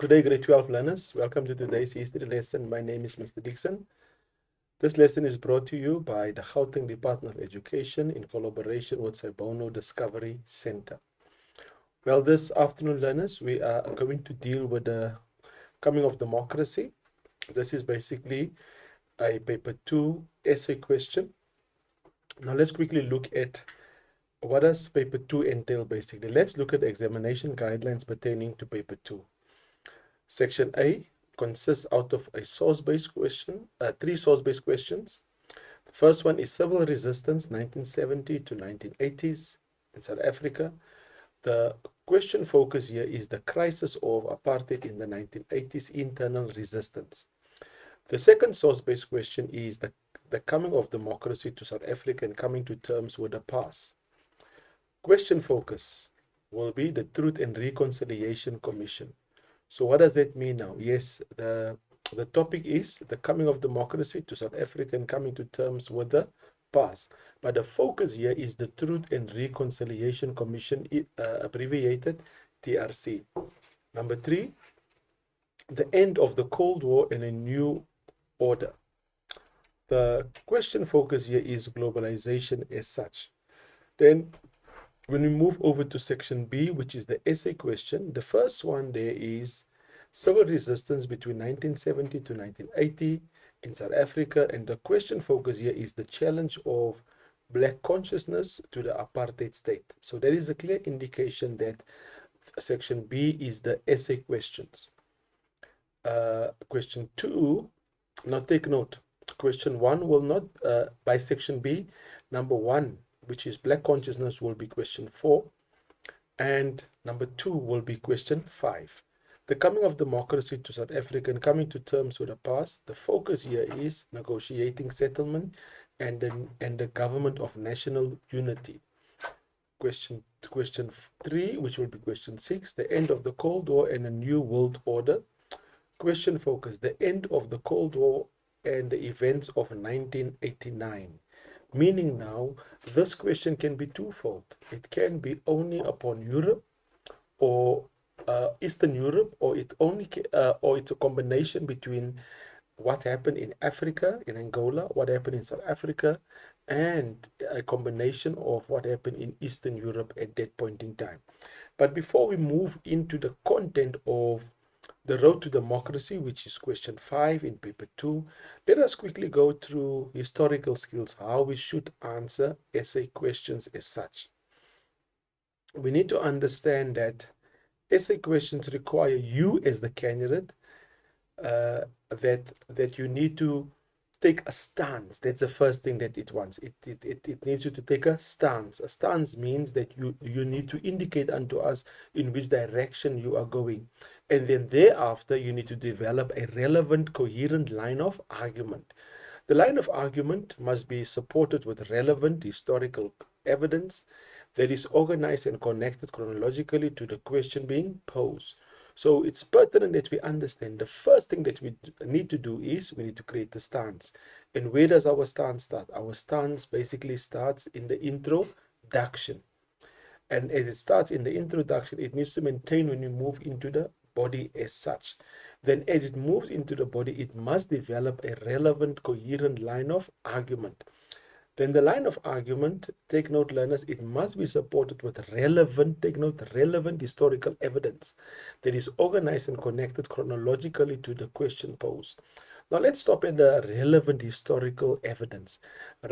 Good day, grade 12 learners. Welcome to today's history lesson. My name is Mr. Dixon. This lesson is brought to you by the Gauteng Department of Education in collaboration with Sabono Discovery Center. Well, this afternoon, learners, we are going to deal with the coming of democracy. This is basically a paper 2 essay question. Now, let's quickly look at what does paper 2 entail basically. Let's look at the examination guidelines pertaining to paper 2. Section A consists out of a source-based question, three source-based questions. The first one is civil resistance, 1970 to 1980s in South Africa. The question focus here is the crisis of apartheid in the 1980s, internal resistance. The second source-based question is the coming of democracy to South Africa and coming to terms with the past. Question focus will be the Truth and Reconciliation Commission. So what does that mean now? Yes, the topic is the coming of democracy to South Africa and coming to terms with the past. But the focus here is the Truth and Reconciliation Commission, abbreviated TRC. Number 3, the end of the Cold War and a new order. The question focus here is globalization as such. Then when we move over to section B, which is the essay question, the first one there is civil resistance between 1970 to 1980 in South Africa, and the question focus here is the challenge of black consciousness to the apartheid state. So there is a clear indication that section B is the essay questions. Question 2, now take note, question 1 will not, by section B, number 1, which is black consciousness, will be question 4, and number 2 will be question 5. The coming of democracy to South Africa and coming to terms with the past. The focus here is negotiating settlement and the government of national unity. Question 3, which will be question 6, the end of the Cold War and a new world order. Question focus, the end of the Cold War and the events of 1989. Meaning now, this question can be twofold. It can be only upon Europe or Eastern Europe, or it's a combination between what happened in Africa, in Angola, what happened in South Africa, and a combination of what happened in Eastern Europe at that point in time. But before we move into the content of the road to democracy, which is question 5 in paper 2, let us quickly go through historical skills, how we should answer essay questions as such. We need to understand that essay questions require you as the candidate that you need to take a stance. That's the first thing that it wants. It needs you to take a stance. A stance means that you need to indicate unto us in which direction you are going. And then thereafter, you need to develop a relevant, coherent line of argument. The line of argument must be supported with relevant historical evidence that is organized and connected chronologically to the question being posed. So it's pertinent that we understand the first thing that we need to do is we need to create the stance. And where does our stance start? Our stance basically starts in the introduction. And as it starts in the introduction, it needs to maintain when you move into the body as such. Then as it moves into the body, it must develop a relevant, coherent line of argument. Then the line of argument, take note learners, it must be supported with relevant, take note, relevant historical evidence that is organized and connected chronologically to the question posed. Now let's stop at the relevant historical evidence.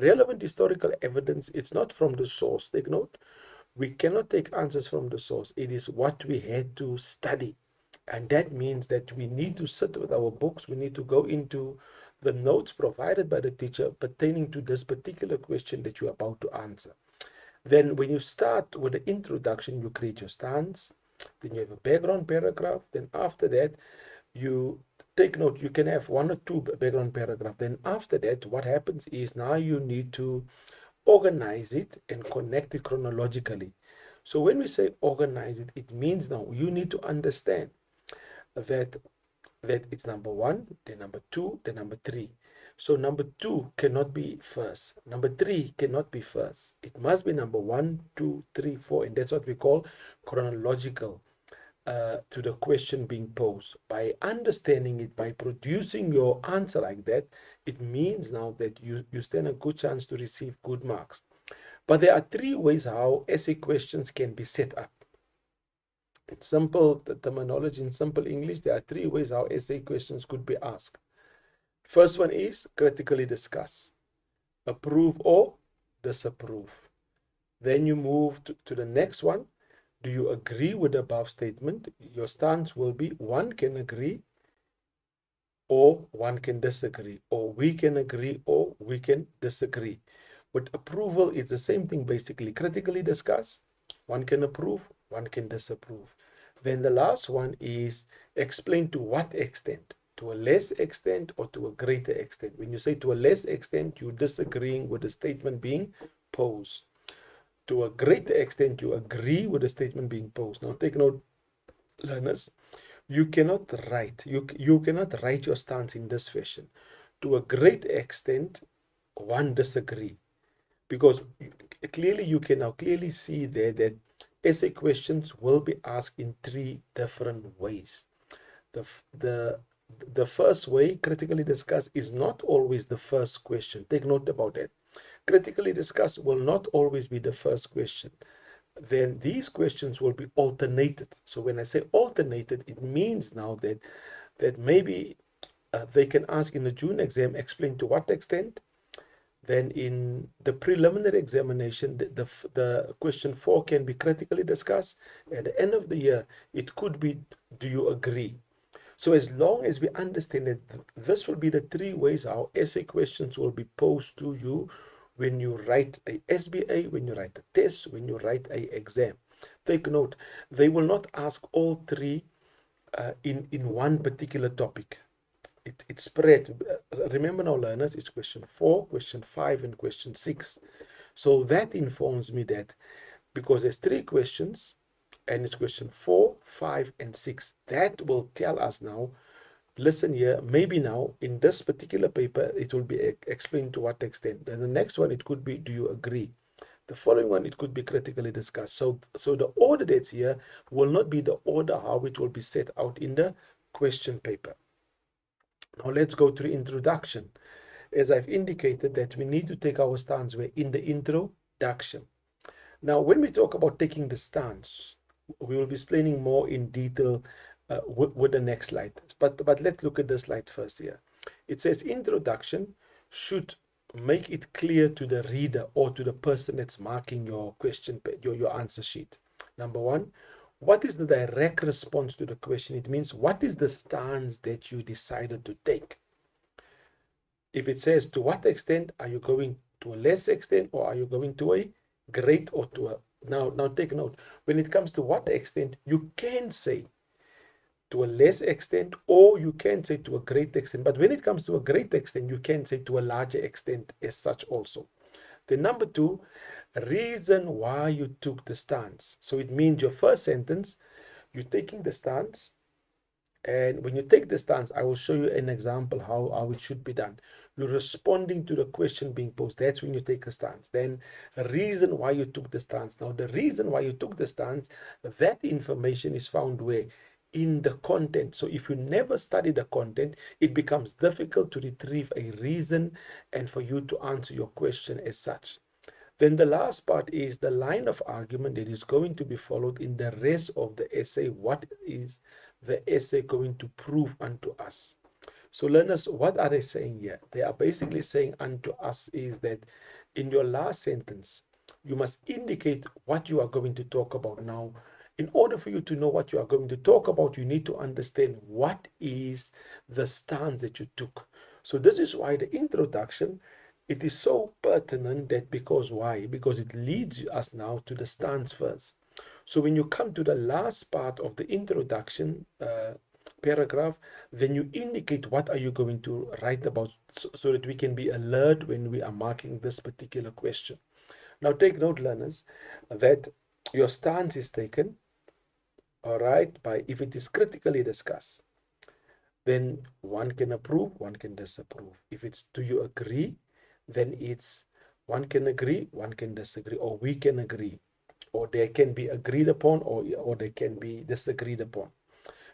Relevant historical evidence, it's not from the source. Take note, we cannot take answers from the source. It is what we had to study. And that means that we need to sit with our books. We need to go into the notes provided by the teacher pertaining to this particular question that you're about to answer. Then when you start with the introduction, you create your stance. Then you have a background paragraph. Then after that, you take note, you can have 1 or 2 background paragraphs. Then after that, what happens is now you need to organize it and connect it chronologically. So when we say organize it, it means now you need to understand that it's number 1, then number 2, then number 3. So number 2 cannot be first. Number 3 cannot be first. It must be number 1, 2, 3, 4, and that's what we call chronological to the question being posed. By understanding it, by producing your answer like that, it means now that you stand a good chance to receive good marks. But there are three ways how essay questions can be set up. In simple terminology, in simple English, there are three ways how essay questions could be asked. First one is critically discuss, approve or disapprove. Then you move to the next one. Do you agree with the above statement? Your stance will be one can agree or one can disagree, or we can agree or we can disagree. With approval, it's the same thing basically. Critically discuss, one can approve, one can disapprove. Then the last one is explain to what extent, to a less extent or to a greater extent. When you say to a less extent, you're disagreeing with the statement being posed. To a greater extent, you agree with the statement being posed. Now take note, learners, you cannot write your stance in this fashion. To a great extent, one disagree, because clearly you can now clearly see there that essay questions will be asked in three different ways. The first way, critically discuss, is not always the first question. Take note about that. Critically discuss will not always be the first question. Then these questions will be alternated. So when I say alternated, it means now that maybe they can ask in the June exam, explain to what extent. Then in the preliminary examination, the question 4 can be critically discussed. At the end of the year, it could be, do you agree? So as long as we understand that this will be the three ways how essay questions will be posed to you when you write a SBA, when you write a test, when you write a exam. Take note, they will not ask all three in one particular topic. It's spread. Remember now, learners, it's question 4, question 5, and question 6. So that informs me that because there's 3 questions, and it's question 4, 5, and 6, that will tell us now, listen here, maybe now in this particular paper, it will be explained to what extent. And the next one, it could be, do you agree? The following one, it could be critically discussed. So the order that's here will not be the order how it will be set out in the question paper. Now let's go to the introduction. As I've indicated that we need to take our stance, we're in the introduction. Now, when we talk about taking the stance, we will be explaining more in detail with the next slide. But let's look at the slide first here. It says introduction should make it clear to the reader or to the person that's marking your question, your answer sheet. Number one, what is the direct response to the question? It means what is the stance that you decided to take? If it says to what extent, are you going to a less extent, or are you going to a great, or to a, now take note, when it comes to what extent, you can say to a less extent, or you can say to a great extent. But when it comes to a great extent, you can say to a larger extent as such also. Then number 2, reason why you took the stance. So it means your first sentence, you're taking the stance, and when you take the stance, I will show you an example how it should be done. You're responding to the question being posed. That's when you take a stance. Then a reason why you took the stance. Now, the reason why you took the stance, that information is found where? In the content. So if you never study the content, it becomes difficult to retrieve a reason and for you to answer your question as such. Then the last part is the line of argument that is going to be followed in the rest of the essay. What is the essay going to prove unto us? So learners, what are they saying here? They are basically saying unto us is that in your last sentence, you must indicate what you are going to talk about. Now, in order for you to know what you are going to talk about, you need to understand what is the stance that you took. So this is why the introduction, it is so pertinent, that because why? Because it leads us now to the stance first. So when you come to the last part of the introduction paragraph, then you indicate what are you going to write about, so that we can be alert when we are marking this particular question. Now take note, learners, that your stance is taken, all right, by if it is critically discussed, then one can approve, one can disapprove. If it's do you agree, then it's one can agree, one can disagree, or we can agree. or they can be agreed upon, or they can be disagreed upon.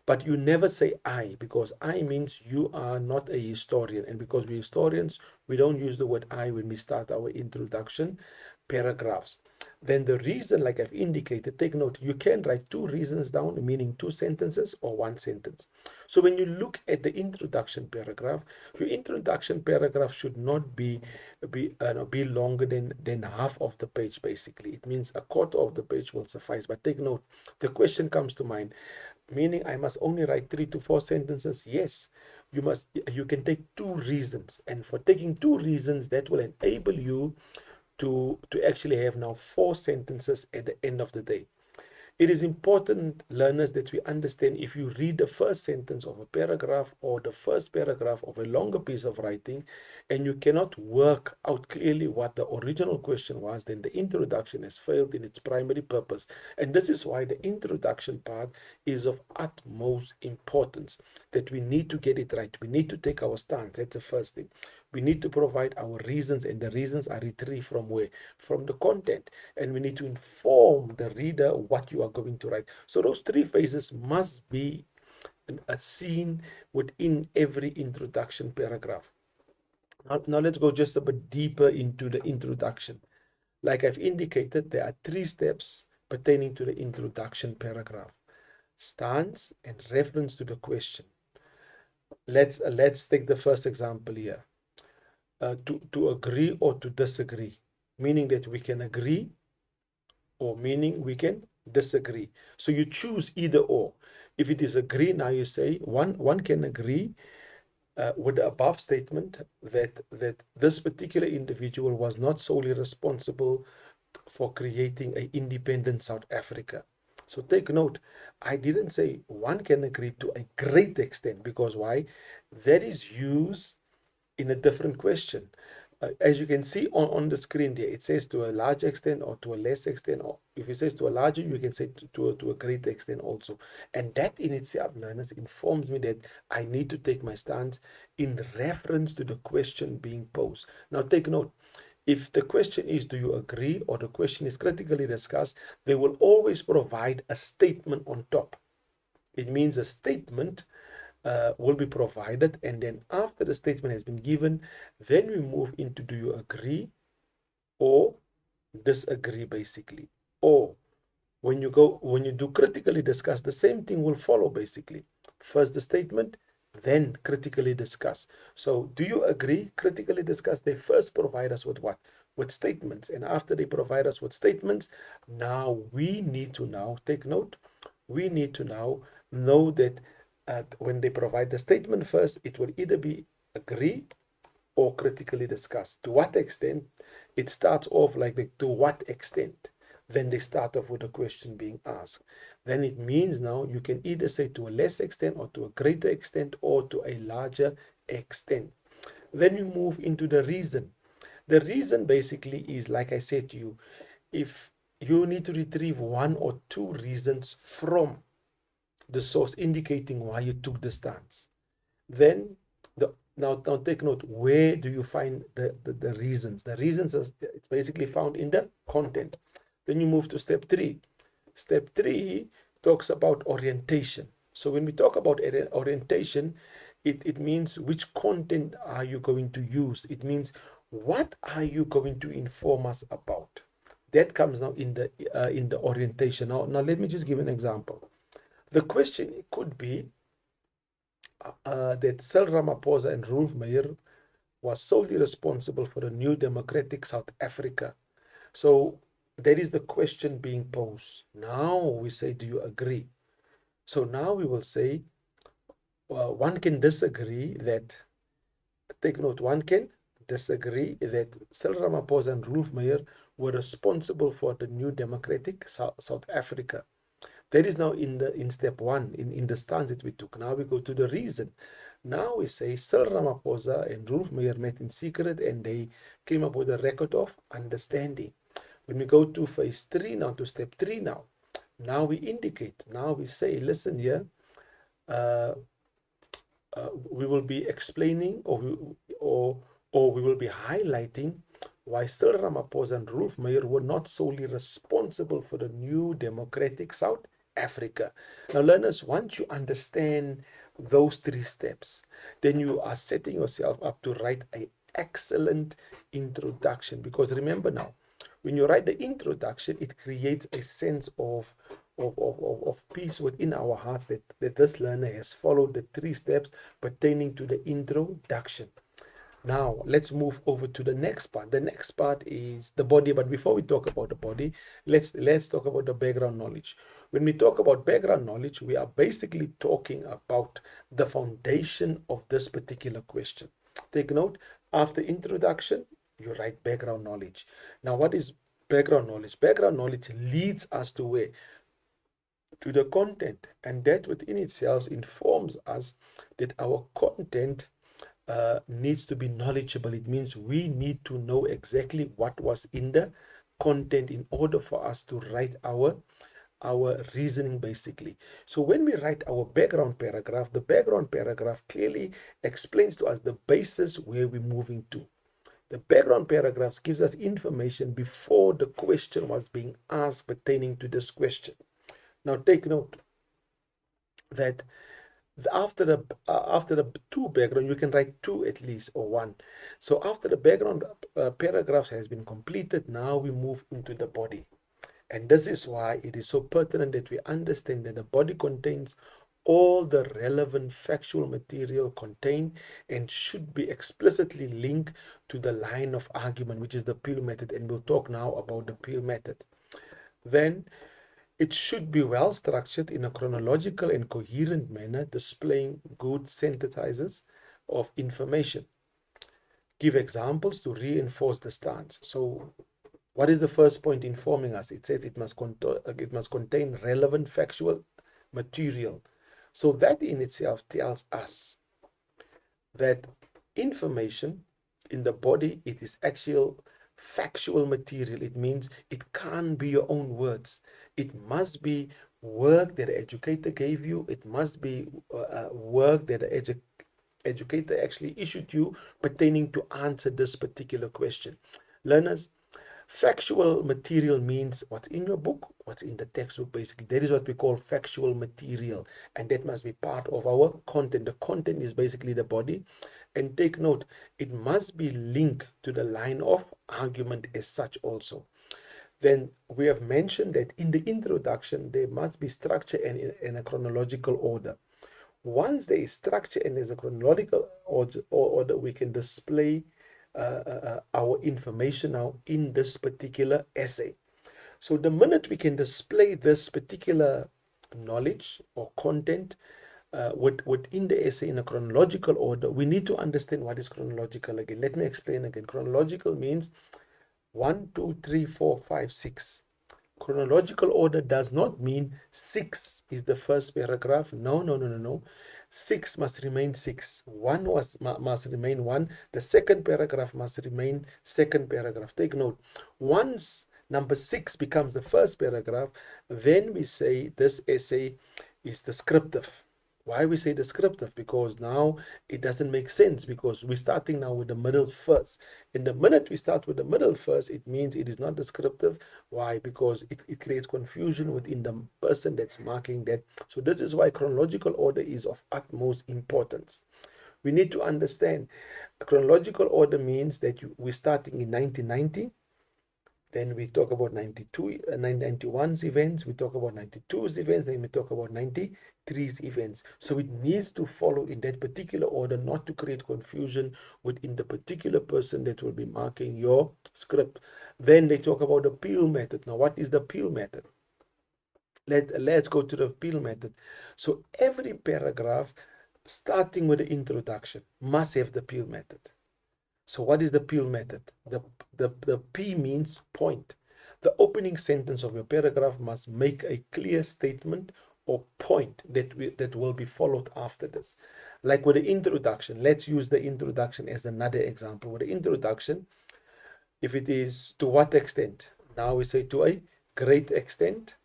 But you never say I, because I means you are not a historian. And because we're historians, we don't use the word I when we start our introduction paragraphs. Then the reason, like I've indicated, take note, you can write two reasons down, meaning two sentences or one sentence. So when you look at the introduction paragraph, your introduction paragraph should not be longer than half of the page, basically. It means a quarter of the page will suffice. But take note, the question comes to mind, meaning I must only write 3 to 4 sentences. Yes, you can take two reasons, and for taking two reasons, that will enable you to actually have now 4 sentences at the end of the day. It is important, learners, that we understand if you read the first sentence of a paragraph or the first paragraph of a longer piece of writing and you cannot work out clearly what the original question was, then the introduction has failed in its primary purpose. And this is why the introduction part is of utmost importance, that we need to get it right. We need to take our stance. That's the first thing. We need to provide our reasons, and the reasons are retrieved from where? From the content. And we need to inform the reader what you are going to write. So those 3 phases must be seen within every introduction paragraph. Now let's go just a bit deeper into the introduction. Like I've indicated, there are 3 steps pertaining to the introduction paragraph: stance and reference to the question. Let's take the first example here. To agree or to disagree, meaning that we can agree or meaning we can disagree. So you choose either or. If it is agree, now you say one can agree with the above statement that this particular individual was not solely responsible for creating an independent South Africa. So take note, I didn't say one can agree to a great extent, because why? That is used in a different question. As you can see on the screen there, it says to a large extent or to a less extent, or if it says to a larger, you can say to a great extent also. And that in itself, learners, informs me that I need to take my stance in reference to the question being posed. Now take note, if the question is, do you agree, or the question is critically discussed, they will always provide a statement on top. It means a statement will be provided, and then after the statement has been given, then we move into, do you agree or disagree, basically. Or when you do critically discuss, the same thing will follow, basically. First the statement, then critically discuss. So do you agree, critically discuss? They first provide us with what? With statements. And after they provide us with statements, now we need to now take note. We need to now know that when they provide the statement first, it will either be agree or critically discuss. To what extent? It starts off like to what extent? Then they start off with a question being asked. Then it means now you can either say to a less extent or to a greater extent or to a larger extent. Then we move into the reason. The reason basically is, like I said to you, if you need to retrieve 1 or 2 reasons from the source indicating why you took the stance, then now take note, where do you find the reasons? The reasons it's basically found in the content. Then you move to step 3. Step 3 talks about orientation. So when we talk about orientation, it means which content are you going to use. It means what are you going to inform us about. That comes now in the orientation. Now let me just give an example. The question could be that Cyril Ramaphosa and Rolf Meyer was solely responsible for the new democratic South Africa. So that is the question being posed. Now we say, do you agree? So now we will say, one can disagree that, take note, one can disagree that Cyril Ramaphosa and Rolf Meyer were responsible for the new democratic South Africa. That is now in step 1, in the stance that we took. Now we go to the reason. Now we say Cyril Ramaphosa and Rolf Meyer met in secret and they came up with a record of understanding. When we go to phase 3 now, to step 3 now we indicate, now we say, listen here, we will be explaining or we will be highlighting why Cyril Ramaphosa and Ruth Meyer were not solely responsible for the new democratic South Africa. Now, learners, once you understand those three steps, then you are setting yourself up to write an excellent introduction. Because remember now, when you write the introduction, it creates a sense of peace within our hearts that this learner has followed the three steps pertaining to the introduction. Now, let's move over to the next part. The next part is the body. But before we talk about the body, let's talk about the background knowledge. When we talk about background knowledge, we are basically talking about the foundation of this particular question. Take note, after introduction, you write background knowledge. Now, what is background knowledge? Background knowledge leads us to where? To the content, and that within itself informs us that our content needs to be knowledgeable. It means we need to know exactly what was in the content in order for us to write our reasoning, basically. So when we write our background paragraph, the background paragraph clearly explains to us the basis where we're moving to. The background paragraphs gives us information before the question was being asked pertaining to this question. Now take note that after the two background, you can write two at least, or one. So after the background paragraphs has been completed, now we move into the body. And this is why it is so pertinent that we understand that the body contains all the relevant factual material contained and should be explicitly linked to the line of argument, which is the Peel method. And we'll talk now about the Peel method. Then it should be well structured in a chronological and coherent manner, displaying good synthesizers of information. Give examples to reinforce the stance. So what is the first point informing us? It says it must contain relevant factual material. So that in itself tells us that information in the body, it is actual factual material. It means it can't be your own words. It must be work that the educator gave you. It must be work that the educator actually issued you pertaining to answer this particular question. Learners, factual material means what's in your book, what's in the textbook, basically. That is what we call factual material, and that must be part of our content. The content is basically the body. And take note, it must be linked to the line of argument as such also. Then we have mentioned that in the introduction, there must be structure and in a chronological order. Once there is structure and there's a chronological order, we can display our information now in this particular essay. So the minute we can display this particular knowledge or content within the essay in a chronological order, we need to understand what is chronological again. Let me explain again. Chronological means 1, 2, 3, 4, 5, 6. Chronological order does not mean 6 is the first paragraph. No. 6 must remain 6. 1 must remain 1. The second paragraph must remain second paragraph. Take note. Once number 6 becomes the first paragraph, then we say this essay is descriptive. Why we say descriptive? Because now it doesn't make sense, because we're starting now with the middle first. And the minute we start with the middle first, it means it is not descriptive. Why? Because it creates confusion within the person that's marking that. So this is why chronological order is of utmost importance. We need to understand chronological order means that we're starting in 1990. Then we talk about 91's events, we talk about 92's events, then we talk about 93's events. So it needs to follow in that particular order, not to create confusion within the particular person that will be marking your script. Then they talk about the Peel method. Now, what is the Peel method? Let's go to the Peel method. So every paragraph, starting with the introduction, must have the Peel method. So what is the Peel method? The P means point. The opening sentence of your paragraph must make a clear statement or point that will be followed after this. Like with the introduction, let's use the introduction as another example. With the introduction, if it is to what extent? Now we say to a great extent.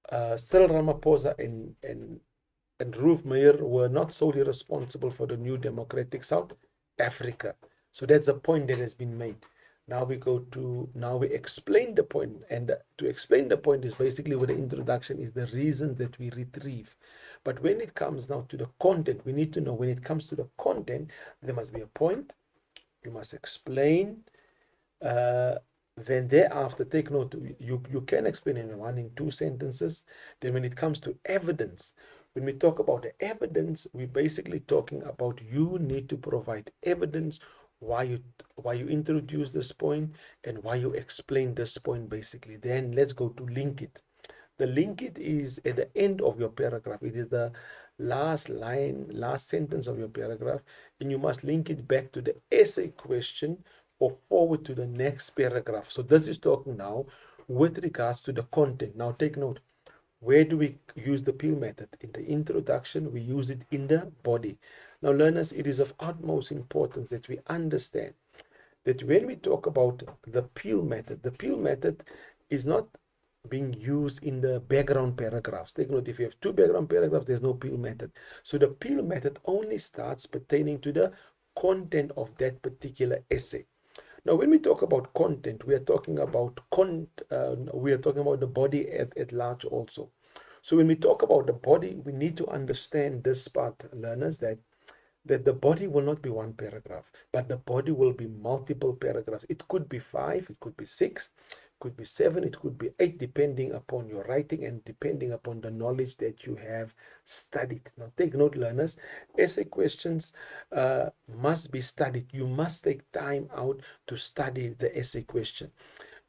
Cyril Ramaphosa and Ruth Meyer were not solely responsible for the new democratic South Africa. So that's a point that has been made. Now we explain the point, and to explain the point is basically what the introduction is, the reason that we retrieve. But when it comes now to the content, we need to know when it comes to the content, there must be a point, you must explain, then thereafter take note, you can explain in one, in two sentences. Then when it comes to evidence, when we talk about the evidence, we're basically talking about you need to provide evidence why you introduce this point and why you explain this point basically. Then let's go to link it. The link it is at the end of your paragraph. It is the last line, last sentence of your paragraph, and you must link it back to the essay question or forward to the next paragraph. So this is talking now with regards to the content. Now take note, where do we use the peel method? In the introduction, we use it in the body. Now learners, it is of utmost importance that we understand that when we talk about the peel method is not being used in the background paragraphs. Take note, if you have two background paragraphs, there's no peel method. So the peel method only starts pertaining to the content of that particular essay. Now, when we talk about content, we are talking about the body at large also. So when we talk about the body, we need to understand this part, learners, that the body will not be one paragraph, but the body will be multiple paragraphs. It could be 5, it could be 6, it could be 7, it could be 8, depending upon your writing and depending upon the knowledge that you have studied. Now take note, learners, essay questions must be studied. You must take time out to study the essay question.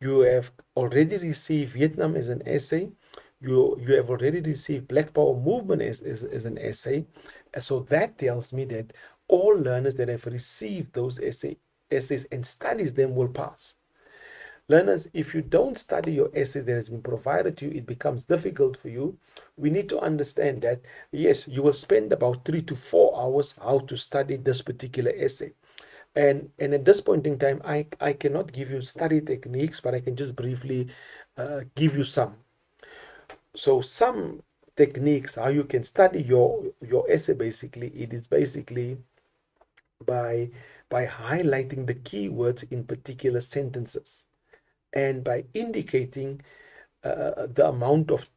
You have already received Vietnam as an essay. You have already received Black Power movement as an essay. So that tells me that all learners that have received those essays and studies them will pass. Learners, if you don't study your essay that has been provided to you, it becomes difficult for you. We need to understand that, yes, you will spend about 3 to 4 hours how to study this particular essay. And at this point in time, I cannot give you study techniques, but I can just briefly give you some. So some techniques, how you can study your essay, basically, it is basically by highlighting the keywords in particular sentences and by indicating the amount of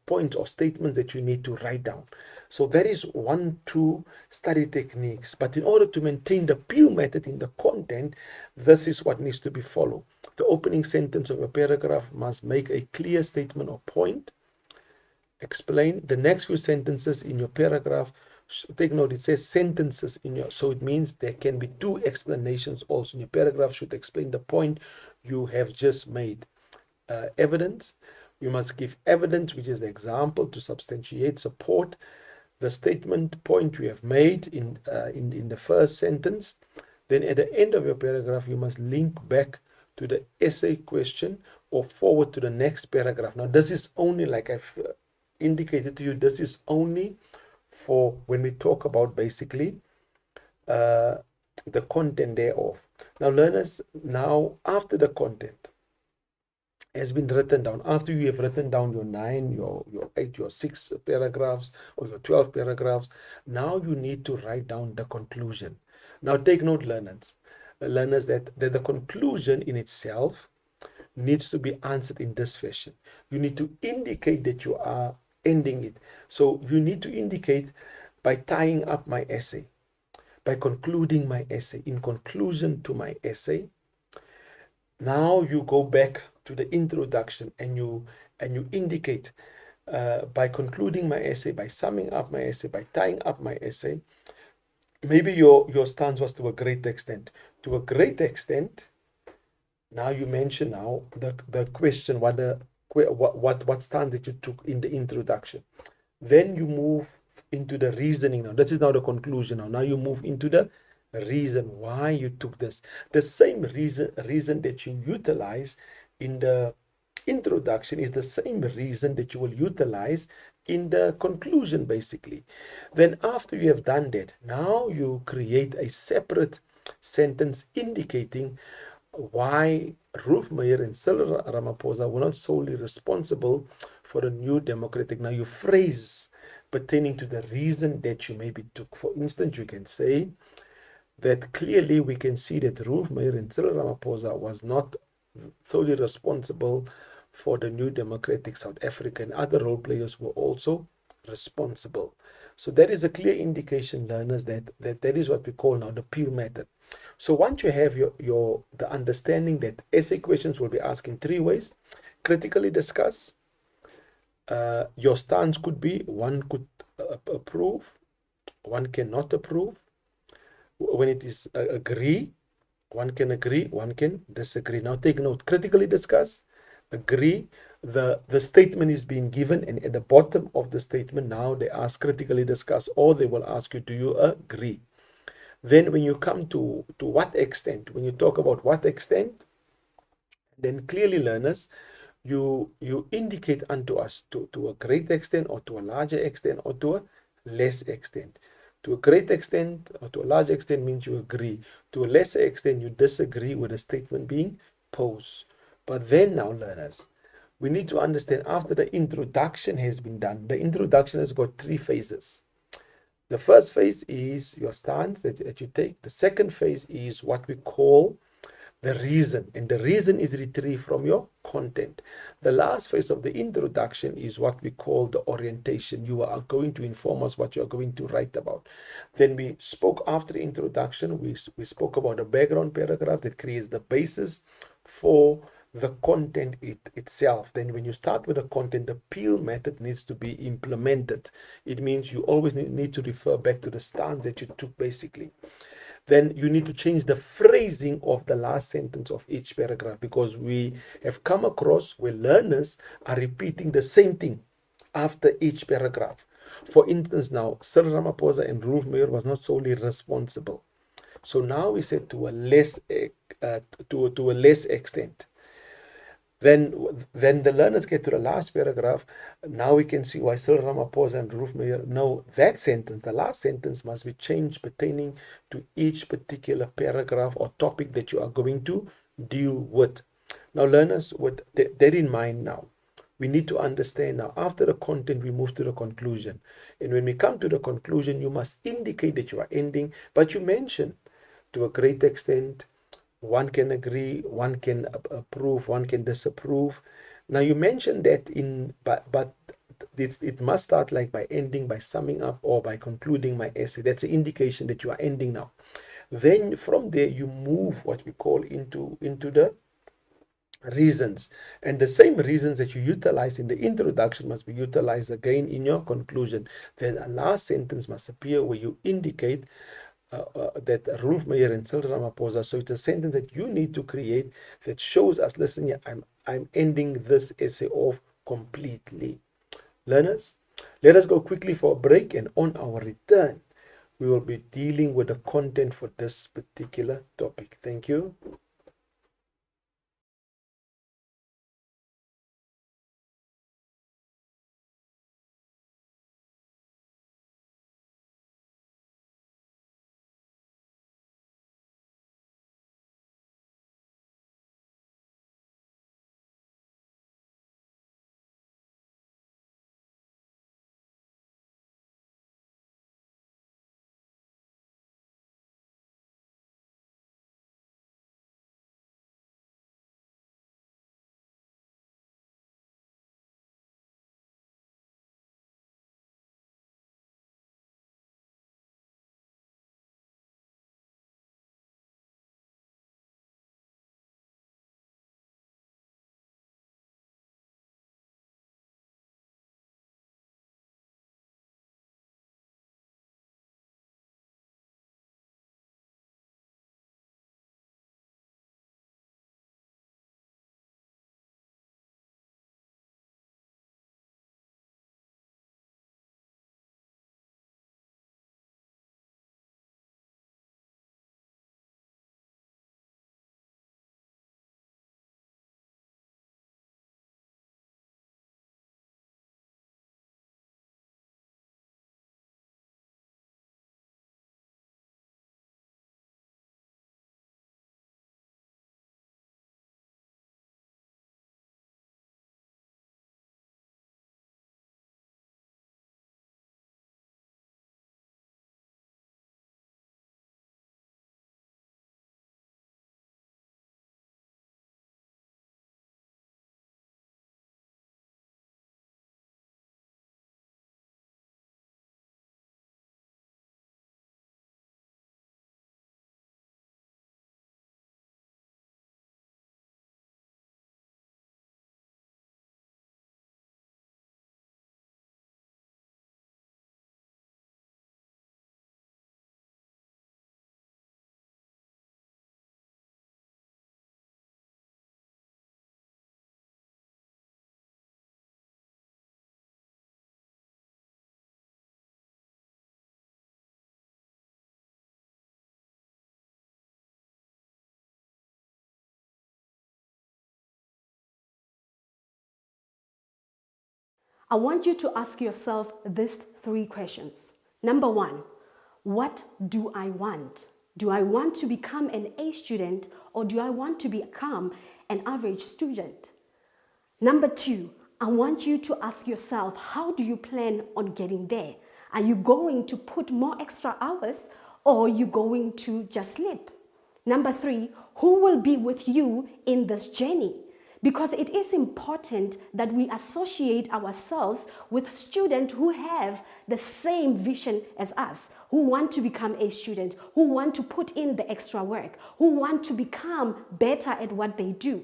points or statements that you need to write down. So that is 1, 2 study techniques. But in order to maintain the peel method in the content, this is what needs to be followed. The opening sentence of a paragraph must make a clear statement or point. Explain the next few sentences in your paragraph. Take note, it says sentences in your, so it means there can be 2 explanations also in your paragraph should explain the point you have just made. Evidence, you must give evidence, which is the example to substantiate, support the statement point you have made in the first sentence. Then at the end of your paragraph, you must link back to the essay question or forward to the next paragraph. Now this is only, like I've indicated to you, this is only for when we talk about basically the content thereof. Now learners, now after the content has been written down, after you have written down your 9, your 8, your 6 paragraphs or your 12 paragraphs, now you need to write down the conclusion. Now take note, learners that the conclusion in itself needs to be answered in this fashion. You need to indicate that you are ending it. So you need to indicate by tying up my essay, by concluding my essay. In conclusion to my essay, now you go back to the introduction and you indicate by concluding my essay, by summing up my essay, by tying up my essay. Maybe your stance was to a great extent. To a great extent, now you mention now the question, what stance that you took in the introduction. Then you move into the reasoning. Now this is now the conclusion. Now you move into the reason why you took this. The same reason that you utilize in the introduction is the same reason that you will utilize in the conclusion, basically. Then after you have done that, now you create a separate sentence indicating why Ruth Meyer and Cyril Ramaphosa were not solely responsible for the new democratic. Now you phrase pertaining to the reason that you maybe took. For instance, you can say, that clearly we can see that Ruth Meyer and Cyril Ramaphosa was not solely responsible for the New Democratic South Africa, and other role players were also responsible. So that is a clear indication, learners, that is what we call now the Peel method. So once you have the understanding that essay questions will be asked in three ways: critically discuss. Your stance could be one could approve, one cannot approve. When it is agree, one can disagree. Now take note: critically discuss, agree. The statement is being given, and at the bottom of the statement now they ask critically discuss, or they will ask you, do you agree? Then when you come to what extent, when you talk about what extent, then clearly, learners, you indicate unto us to a great extent, or to a larger extent, or to a less extent. To a great extent or to a large extent means you agree. To a lesser extent, you disagree with the statement being posed. But then now, learners, we need to understand, after the introduction has been done, the introduction has got three phases. The first phase is your stance that you take. The second phase is what we call the reason, and the reason is retrieved from your content. The last phase of the introduction is what we call the orientation. You are going to inform us what you are going to write about. Then we spoke, after the introduction, we spoke about a background paragraph that creates the basis for the content itself. Then when you start with the content, the Peel method needs to be implemented. It means you always need to refer back to the stance that you took, basically. Then you need to change the phrasing of the last sentence of each paragraph, because we have come across where learners are repeating the same thing after each paragraph. For instance, now Cyril Ramaphosa and Ruth Meyer was not solely responsible. So now we said to a less extent. Then the learners get to the last paragraph. Now we can see why Cyril Ramaphosa and Ruth Meyer know that sentence, the last sentence, must be changed pertaining to each particular paragraph or topic that you are going to deal with. Now, learners, with that in mind now, we need to understand now, after the content, we move to the conclusion. And when we come to the conclusion, you must indicate that you are ending, but you mention to a great extent, one can agree, one can approve, one can disapprove. Now you mentioned that but it must start like by ending, by summing up, or by concluding my essay. That's an indication that you are ending now. Then from there you move what we call into the reasons, and the same reasons that you utilize in the introduction must be utilized again in your conclusion. Then a last sentence must appear where you indicate that Ruth Meyer and Cyril Ramaphosa. So it's a sentence that you need to create that shows us, listen, yeah, I'm ending this essay off completely. Learners, let us go quickly for a break, and on our return, we will be dealing with the content for this particular topic. Thank you. I want you to ask yourself these three questions. Number one, what do I want? Do I want to become an A student or do I want to become an average student? Number two, I want you to ask yourself, how do you plan on getting there? Are you going to put more extra hours or are you going to just sleep? Number three, who will be with you in this journey? Because it is important that we associate ourselves with students who have the same vision as us, who want to become a student, who want to put in the extra work, who want to become better at what they do.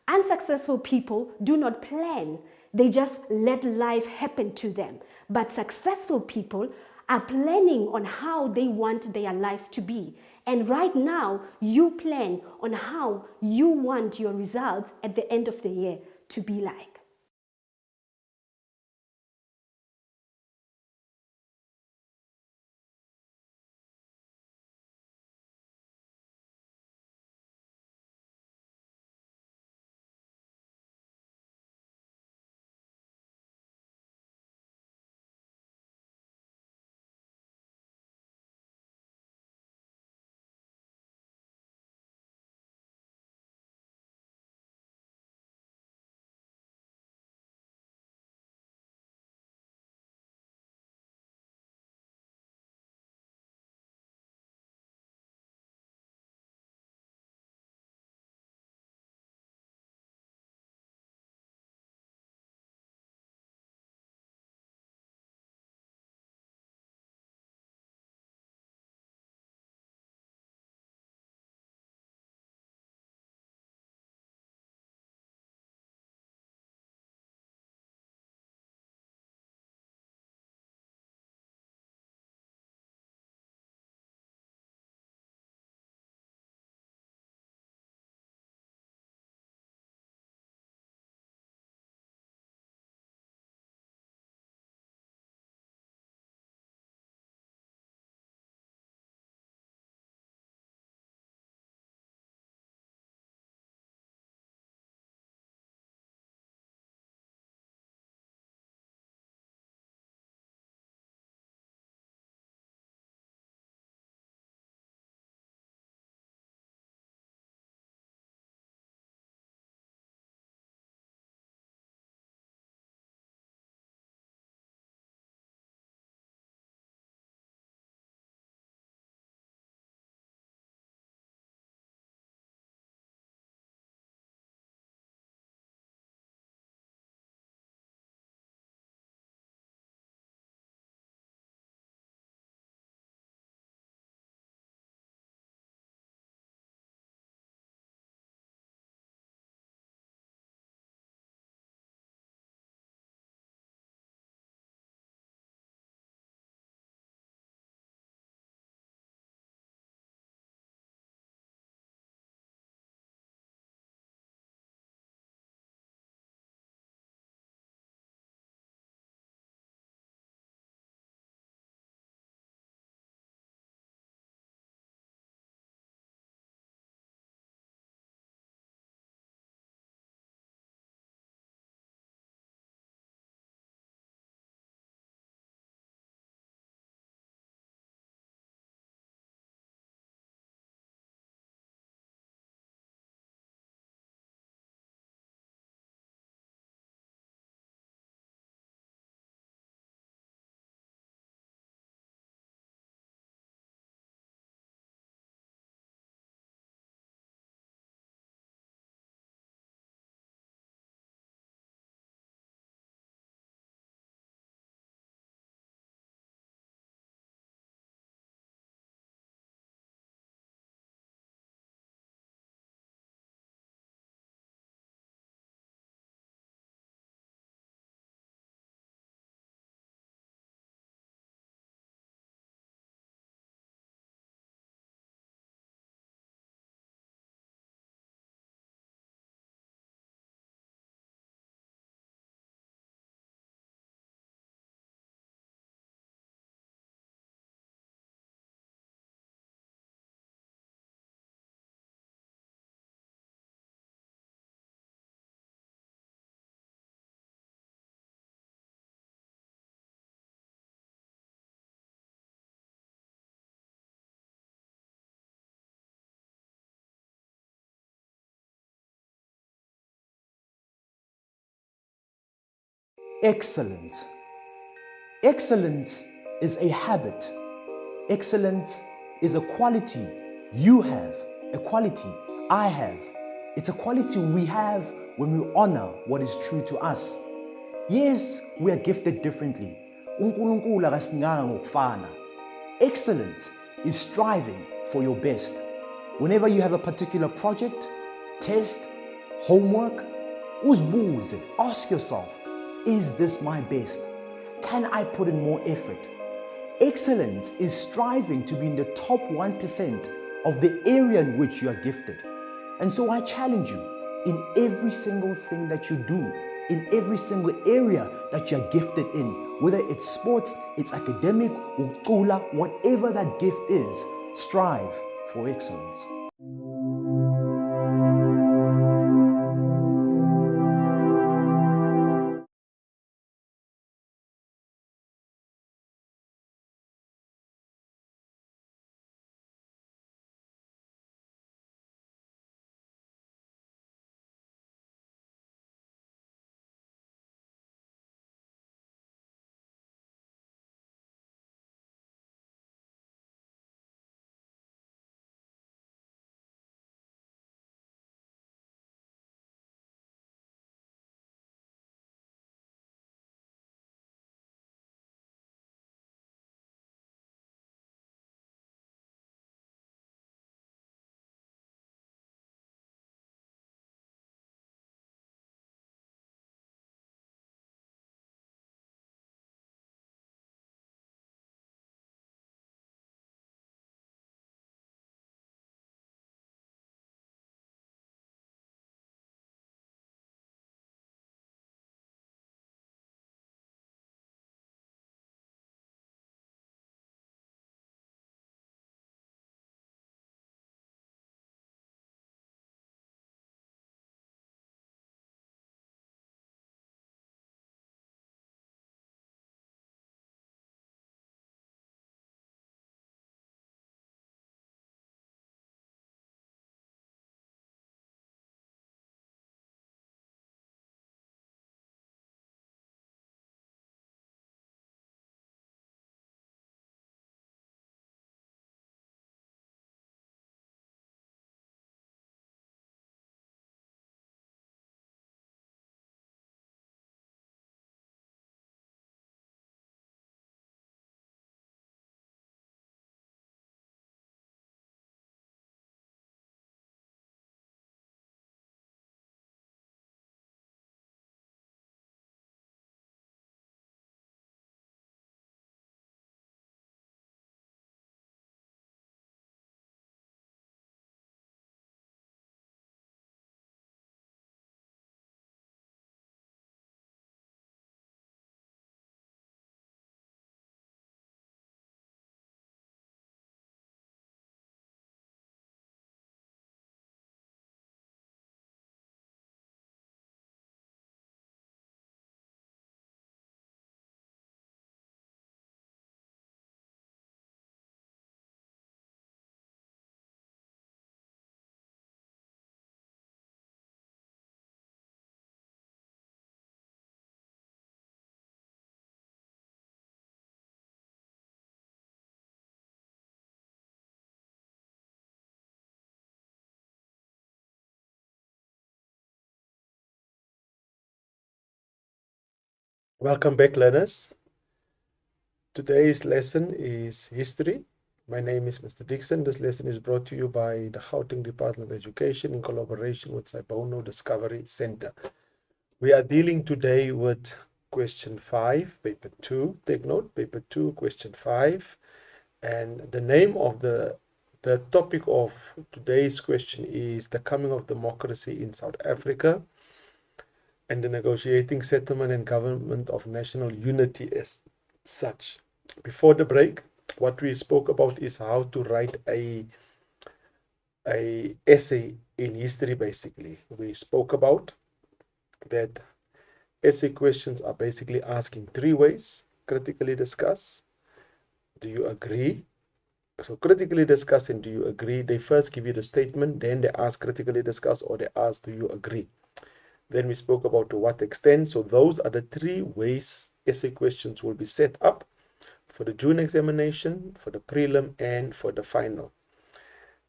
Unsuccessful people do not plan, they just let life happen to them. But successful people are planning on how they want their lives to be. And right now, you plan on how you want your results at the end of the year to be like. Excellent. Excellence is a habit. Excellence is a quality you have, a quality I have. It's a quality we have when we honor what is true to us. Yes, we are gifted differently. uNkulunkulu akasinganga ngokufana. Excellence is striving for your best. Whenever you have a particular project, test, homework, uzibuze, ask yourself, is this my best? Can I put in more effort? Excellence is striving to be in the top 1% of the area in which you are gifted. And so I challenge you, in every single thing that you do, in every single area that you're gifted in, whether it's sports, it's academic, ucula, whatever that gift is, strive for excellence. Welcome back, learners. Today's lesson is history. My name is Mr. Dixon. This lesson is brought to you by the Gauteng Department of Education in collaboration with Saibono Discovery Center. We are dealing today with question 5, paper 2. Take note, paper 2, question 5. And the name of the topic of today's question is the coming of democracy in South Africa and the negotiating settlement and government of national unity as such. Before the break, what we spoke about is how to write a essay in history. Basically, we spoke about that essay questions are basically asked in 3 ways. Critically discuss, do you agree? So critically discuss and do you agree? They first give you the statement, then they ask critically discuss, or they ask do you agree? Then we spoke about to what extent. So those are the three ways essay questions will be set up for the June examination, for the prelim, and for the final.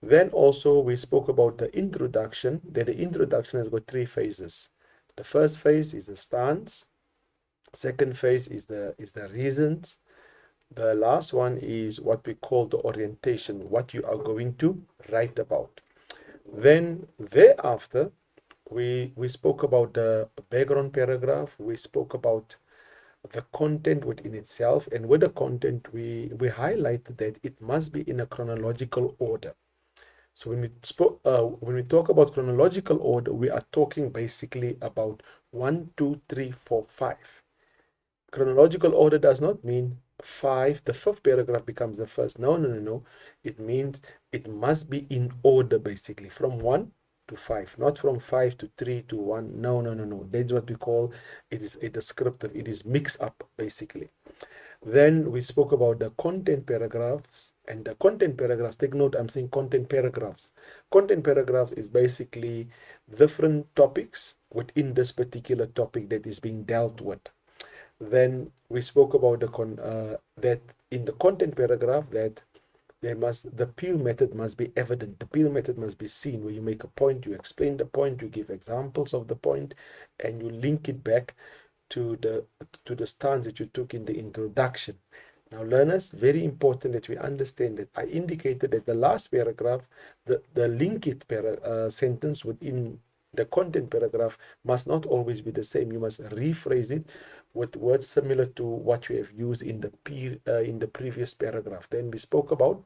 Then also we spoke about the introduction, that the introduction has got three phases. The first phase is the stance, second phase is the reasons, the last one is what we call the orientation, what you are going to write about. Then thereafter, we spoke about the background paragraph, we spoke about the content within itself, and with the content, we highlighted that it must be in a chronological order. So when we talk about chronological order, we are talking basically about 1, 2, 3, 4, 5. Chronological order does not mean 5, the fifth paragraph becomes the first. No. It means it must be in order, basically, from 1 to 5, not from 5 to 3 to 1. No. That's what we call, it is a descriptive, it is mixed up, basically. Then we spoke about the content paragraphs, and the content paragraphs, take note, I'm saying content paragraphs. Content paragraphs is basically different topics within this particular topic that is being dealt with. Then we spoke about that in the content paragraph that the Peel method must be evident. The Peel method must be seen, where you make a point, you explain the point, you give examples of the point, and you link it back to the stance that you took in the introduction. Now, learners, very important that we understand that I indicated that the last paragraph, the linked sentence within the content paragraph must not always be the same. You must rephrase it with words similar to what you have used in the previous paragraph. Then we spoke about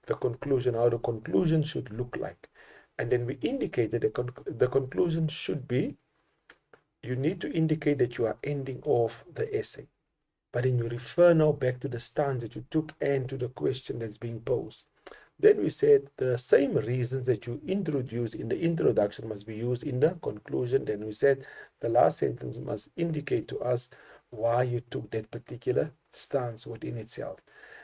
the conclusion, how the conclusion should look like. And then we indicated the conclusion should be, you need to indicate that you are ending off the essay. But then you refer now back to the stance that you took and to the question that's being posed. Then we said the same reasons that you introduce in the introduction must be used in the conclusion. Then we said the last sentence must indicate to us why you took that particular stance within itself.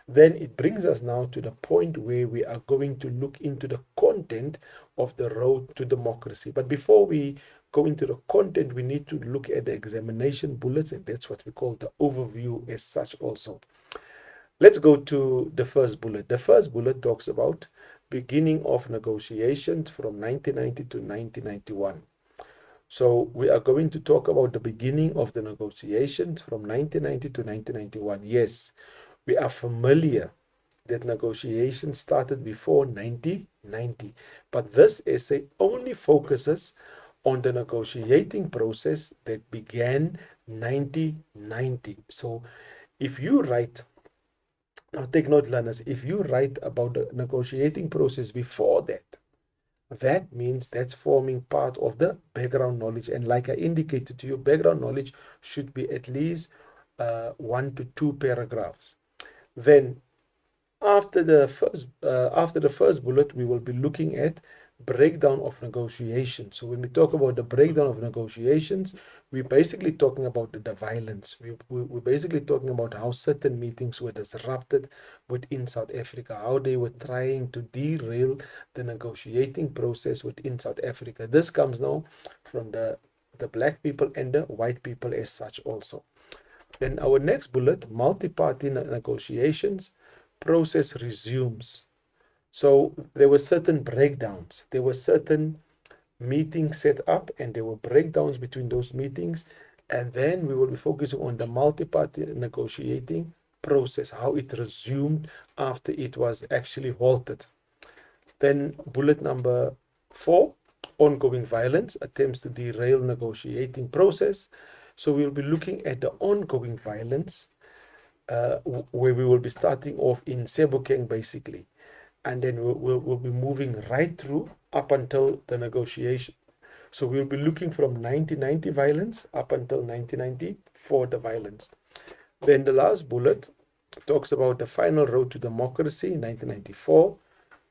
Then it brings us now to the point where we are going to look into the content of the road to democracy. But before we go into the content, we need to look at the examination bullets, and that's what we call the overview as such also. Let's go to the first bullet. The first bullet talks about beginning of negotiations from 1990 to 1991. So we are going to talk about the beginning of the negotiations from 1990 to 1991. Yes, we are familiar that negotiations started before 1990, but this essay only focuses on the negotiating process that began 1990. So if you write, now take note, learners, if you write about the negotiating process before that, that means that's forming part of the background knowledge. And like I indicated to you, background knowledge should be at least 1 to 2 paragraphs. Then after the first bullet, we will be looking at breakdown of negotiations. So when we talk about the breakdown of negotiations, we're basically talking about the violence. We're basically talking about how certain meetings were disrupted within South Africa, how they were trying to derail the negotiating process within South Africa. This comes now from the black people and the white people as such also. Then our next bullet, multi-party negotiations process resumes. So there were certain breakdowns. There were certain meetings set up, and there were breakdowns between those meetings. And then we will be focusing on the multi-party negotiating process, how it resumed after it was actually halted. Then bullet number 4, ongoing violence attempts to derail negotiating process. So we'll be looking at the ongoing violence, where we will be starting off in Sebokeng basically. And then we'll be moving right through up until the negotiation. So we'll be looking from 1990 violence up until 1994 the violence. Then the last bullet talks about the final road to democracy in 1994,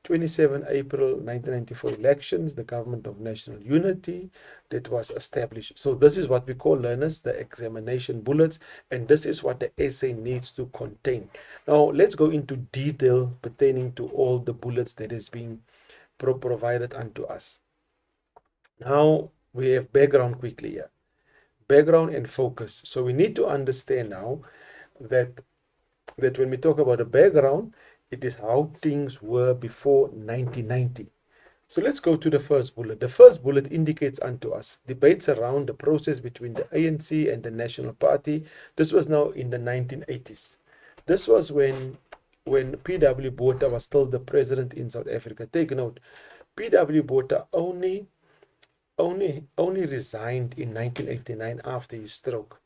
27 April 1994 elections, the government of national unity that was established. So this is what we call, learners, the examination bullets, and this is what the essay needs to contain. Now let's go into detail pertaining to all the bullets that is being provided unto us. Now we have background quickly here. Background and focus. So we need to understand now that when we talk about the background, it is how things were before 1990. So let's go to the first bullet. The first bullet indicates unto us debates around the process between the ANC and the National Party. This was now in the 1980s. This was when P.W. Botha was still the president in South Africa. Take note, P.W. Botha only resigned in 1989 after his stroke.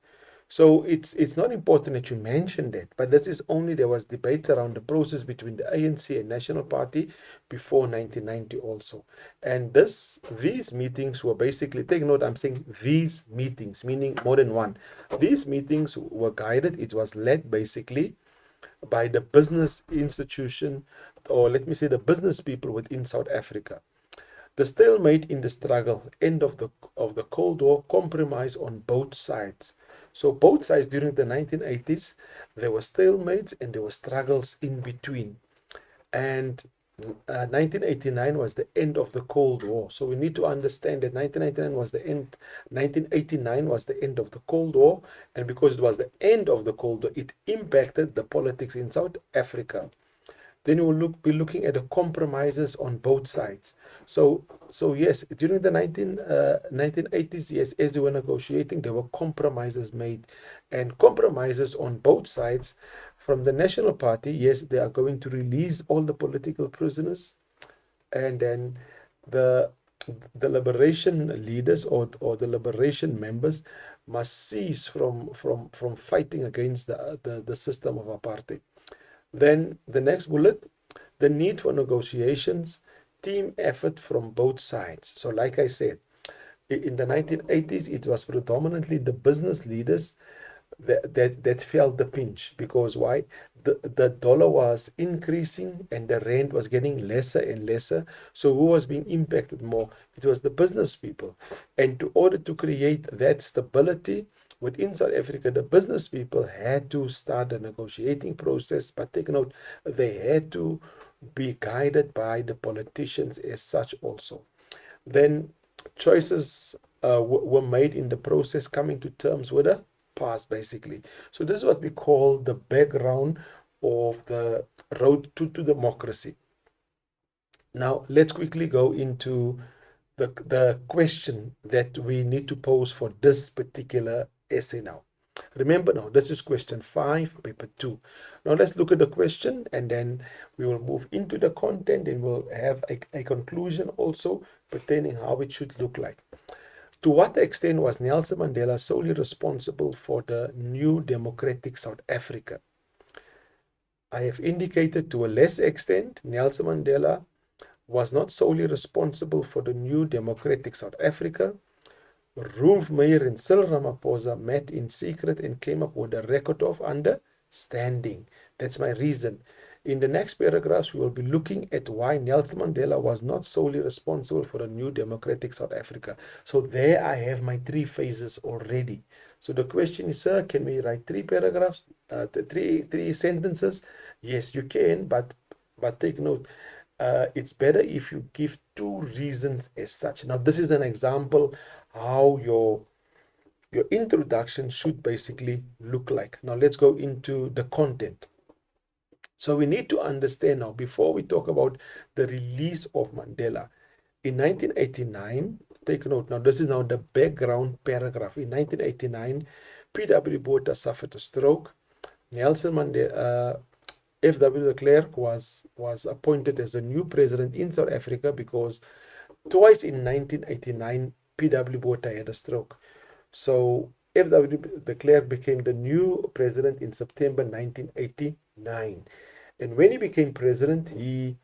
So it's not important that you mention that, but this is only there was debates around the process between the ANC and National Party before 1990 also. And these meetings were basically, take note, I'm saying these meetings, meaning more than one. These meetings were guided, it was led basically by the business institution, or let me say the business people within South Africa. The stalemate in the struggle, end of the Cold War, compromise on both sides. So both sides during the 1980s, there were stalemates and there were struggles in between. And 1989 was the end of the Cold War. So we need to understand that 1999 was the end, 1989 was the end of the Cold War. And because it was the end of the Cold War, it impacted the politics in South Africa. Then we will be looking at the compromises on both sides. So yes, during the 1980s, yes, as they were negotiating, there were compromises made, and compromises on both sides. From the National Party, yes, they are going to release all the political prisoners, and then the liberation leaders or the liberation members must cease from fighting against the system of apartheid. Then the next bullet, the need for negotiations, team effort from both sides. So like I said, in the 1980s, it was predominantly the business leaders that felt the pinch. Because why? The dollar was increasing and the rand was getting lesser and lesser. So who was being impacted more? It was the business people. And in order to create that stability within South Africa, the business people had to start the negotiating process, but take note, they had to be guided by the politicians as such also. Then choices were made in the process, coming to terms with the past, basically. So this is what we call the background of the road to democracy. Now, let's quickly go into the question that we need to pose for this particular essay now. Remember now, this is question 5, paper 2. Now let's look at the question and then we will move into the content and we'll have a conclusion also pertaining how it should look like. To what extent was Nelson Mandela solely responsible for the new democratic South Africa? I have indicated to a less extent, Nelson Mandela was not solely responsible for the new democratic South Africa. Rolf Meyer and Cyril Ramaphosa met in secret and came up with a record of understanding. That's my reason. In the next paragraphs, we will be looking at why Nelson Mandela was not solely responsible for the new democratic South Africa. So there I have my 3 phases already. So the question is, sir, can we write 3 paragraphs, 3 sentences? Yes, you can, but take note. It's better if you give 2 reasons as such. Now, this is an example how your introduction should basically look like. Now, let's go into the content. So we need to understand now, before we talk about the release of Mandela, in 1989, take note, now this is now the background paragraph. In 1989, P.W. Botha suffered a stroke. Nelson Mandela, F.W. de Klerk was appointed as the new president in South Africa because twice in 1989, P.W. Botha had a stroke. So F.W. de Klerk became the new president in September 1989. And when he became president, he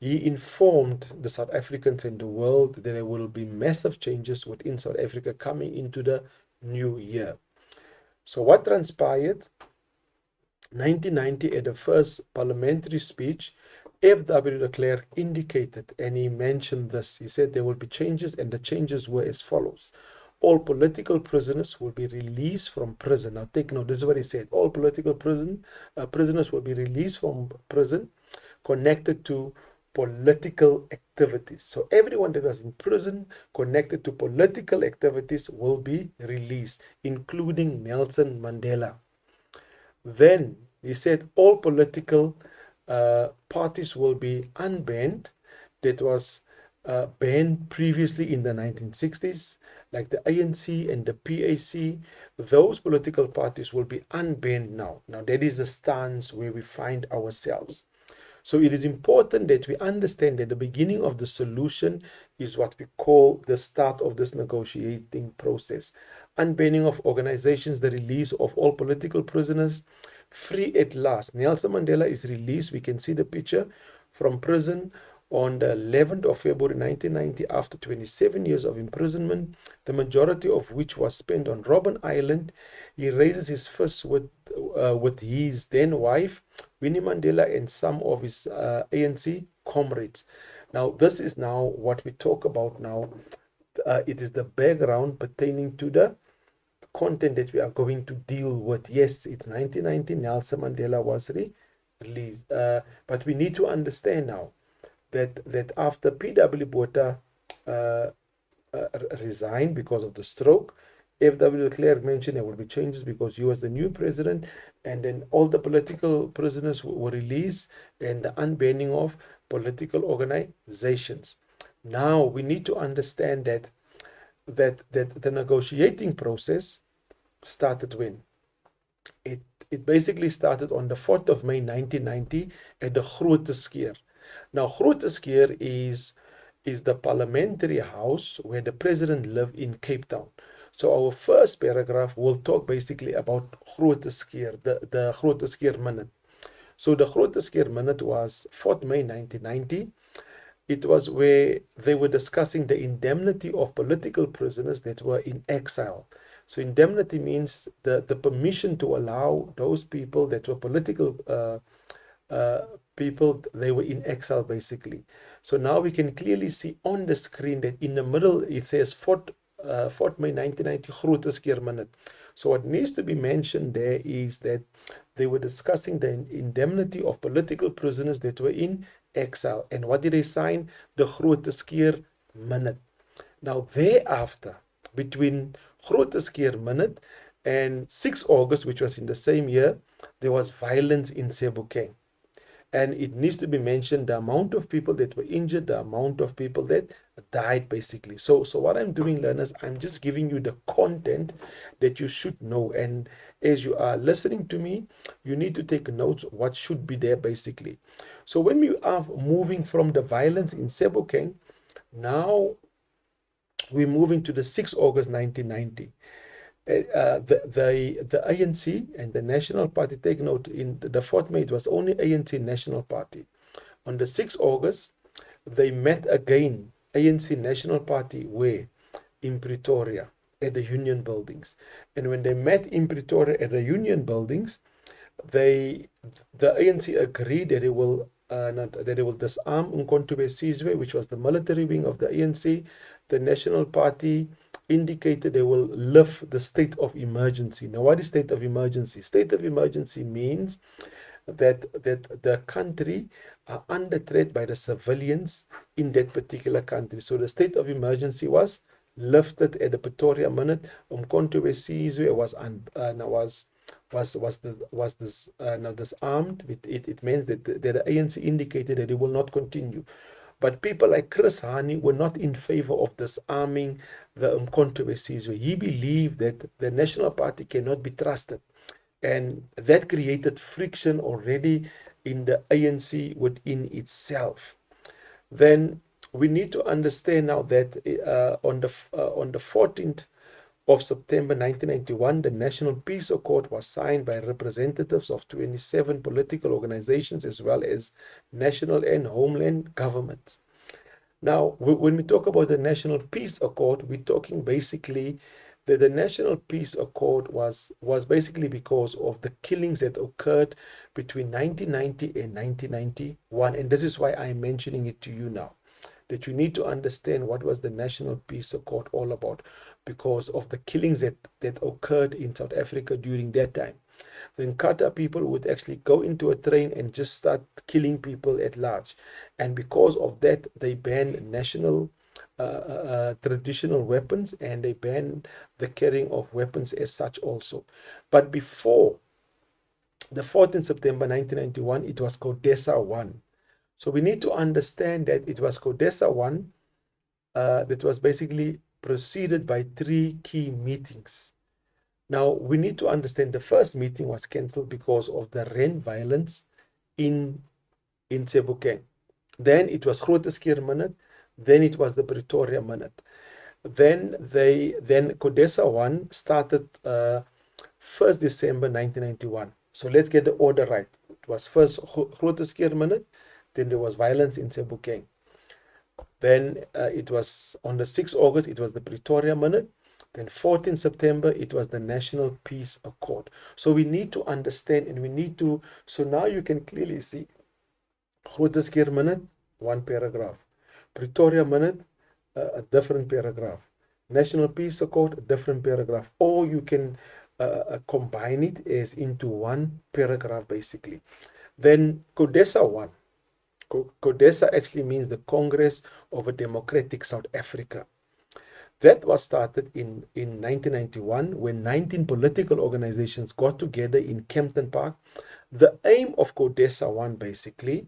informed the South Africans and the world that there will be massive changes within South Africa coming into the new year. So what transpired? 1990, at the first parliamentary speech, F.W. de Klerk indicated, and he mentioned this, he said there will be changes, and the changes were as follows. All political prisoners will be released from prison. Now take note, this is what he said. All political prisoners will be released from prison, connected to political activities. So everyone that was in prison connected to political activities will be released, including Nelson Mandela. Then he said all political parties will be unbanned. That was banned previously in the 1960s, like the ANC and the PAC. Those political parties will be unbanned now. Now, that is the stance where we find ourselves. So it is important that we understand that the beginning of the solution is what we call the start of this negotiating process. Unbanning of organizations, the release of all political prisoners, free at last. Nelson Mandela is released. We can see the picture from prison on the 11th of February 1990 after 27 years of imprisonment, the majority of which was spent on Robben Island. He raises his fist with his then wife, Winnie Mandela, and some of his ANC comrades. Now, this is now what we talk about now. It is the background pertaining to the content that we are going to deal with. Yes, it's 1990, Nelson Mandela was released. But we need to understand now that after P.W. Botha resigned because of the stroke, F.W. de Klerk mentioned there will be changes because he was the new president, and then all the political prisoners were released and the unbanning of political organizations. Now we need to understand that the negotiating process started when? It basically started on the 4th of May 1990 at the Grote Skeer. Now, Grote Skeer is the parliamentary house where the president lived in Cape Town. So our first paragraph will talk basically about Grote Skeer, the Grote Skeer Minute. So the Grote Skeer Minute was 4th May 1990. It was where they were discussing the indemnity of political prisoners that were in exile. So indemnity means the permission to allow those people that were political people, they were in exile basically. So now we can clearly see on the screen that in the middle it says 4th May 1990 Grote Skeer Minute. So what needs to be mentioned there is that they were discussing the indemnity of political prisoners that were in exile. And what did they sign? The Grote Skeer Minute. Now thereafter, between Grote Skeer Minute and 6 August, which was in the same year, there was violence in Sebokeng. And it needs to be mentioned the amount of people that were injured, the amount of people that died basically. So what I'm doing, learners, I'm just giving you the content that you should know. And as you are listening to me, you need to take notes what should be there basically. So when we are moving from the violence in Sebokeng, now we're moving to the 6 August 1990. The ANC and the National Party, take note, in the 4th May, it was only ANC National Party. On the 6th August, they met again, ANC National Party, where? In Pretoria, at the Union Buildings. And when they met in Pretoria at the Union Buildings, the ANC agreed that it will disarm Umkhonto we Sizwe, which was the military wing of the ANC. The National Party indicated they will lift the state of emergency. Now, what is state of emergency? State of emergency means that the country are under threat by the civilians in that particular country. So the state of emergency was lifted at the Pretoria Minute. Umkhonto we Sizwe was disarmed. It means that the ANC indicated that it will not continue. But people like Chris Hani were not in favor of disarming the Umkhonto we Sizwe. He believed that the National Party cannot be trusted. And that created friction already in the ANC within itself. Then we need to understand now that on the 14th of September 1991, the National Peace Accord was signed by representatives of 27 political organizations as well as national and homeland governments. Now, when we talk about the National Peace Accord, we're talking basically that the National Peace Accord was basically because of the killings that occurred between 1990 and 1991. And this is why I'm mentioning it to you now, that you need to understand what was the National Peace Accord all about, because of the killings that occurred in South Africa during that time. The Inkatha people would actually go into a train and just start killing people at large. And because of that, they banned national traditional weapons, and they banned the carrying of weapons as such also. But before the 14th September 1991, it was CODESA 1. So we need to understand that it was CODESA 1 that was basically preceded by 3 key meetings. Now, we need to understand the first meeting was cancelled because of the Ren violence in Sebokeng. Then it was Groote Minute, then it was the Pretoria Minute. Then CODESA 1 started 1st December 1991. So let's get the order right. It was first Groote Minute, then there was violence in Sebokeng. Then it was on the 6th August, it was the Pretoria Minute. Then 14th September, it was the National Peace Accord. So we need to understand, and we need to, so now you can clearly see Groote Minute, 1 paragraph. Pretoria Minute, a different paragraph. National Peace Accord, a different paragraph. Or you can combine it as into 1 paragraph basically. Then CODESA 1. CODESA actually means the Congress of a Democratic South Africa. That was started in 1991 when 19 political organizations got together in Kempton Park. The aim of CODESA 1 basically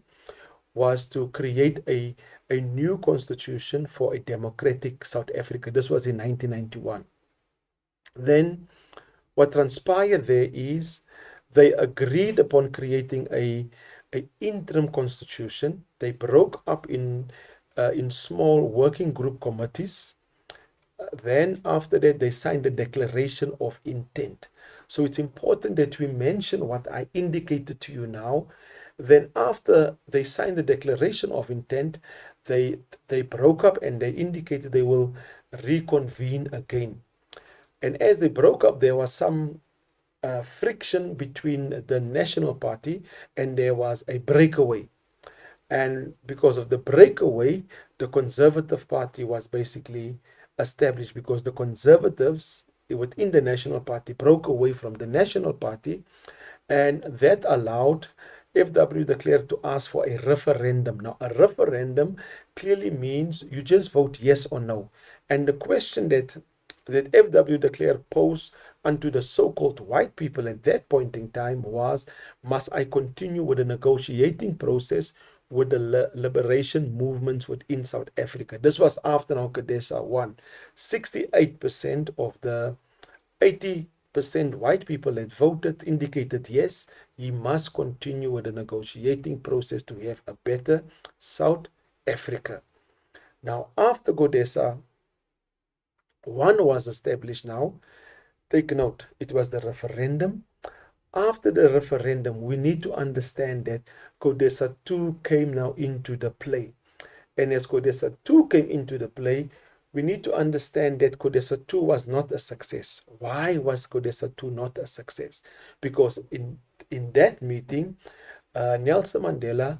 was to create a new constitution for a democratic South Africa. This was in 1991. Then what transpired there is they agreed upon creating a interim constitution. They broke up in small working group committees. Then after that, they signed the Declaration of Intent. So it's important that we mention what I indicated to you now. Then after they signed the Declaration of Intent, they broke up and they indicated they will reconvene again. And as they broke up, there was some friction between the National Party, and there was a breakaway. And because of the breakaway, the Conservative Party was basically established, because the Conservatives within the National Party broke away from the National Party, and that allowed FW de Klerk to ask for a referendum. Now, a referendum clearly means you just vote yes or no. And the question that FW de Klerk posed unto the so-called white people at that point in time was, must I continue with the negotiating process with the liberation movements within South Africa? This was after now CODESA 1. 68% of the 80% white people that voted indicated yes, he must continue with the negotiating process to have a better South Africa. Now, after CODESA 1 was established now, take note, it was the referendum. After the referendum, we need to understand that CODESA 2 came now into the play. And as CODESA 2 came into the play, we need to understand that CODESA 2 was not a success. Why was CODESA 2 not a success? Because in that meeting, Nelson Mandela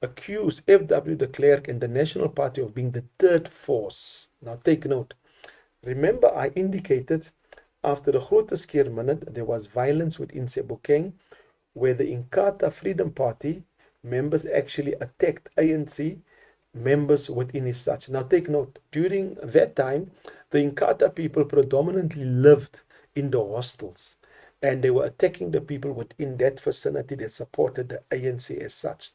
accused FW de Klerk and the National Party of being the third force. Now take note. Remember, I indicated after the Groote Minute, there was violence within Sebokeng, where the Inkatha Freedom Party members actually attacked ANC members within his such. Now take note, during that time, the Inkatha people predominantly lived in the hostels, and they were attacking the people within that vicinity that supported the ANC as such.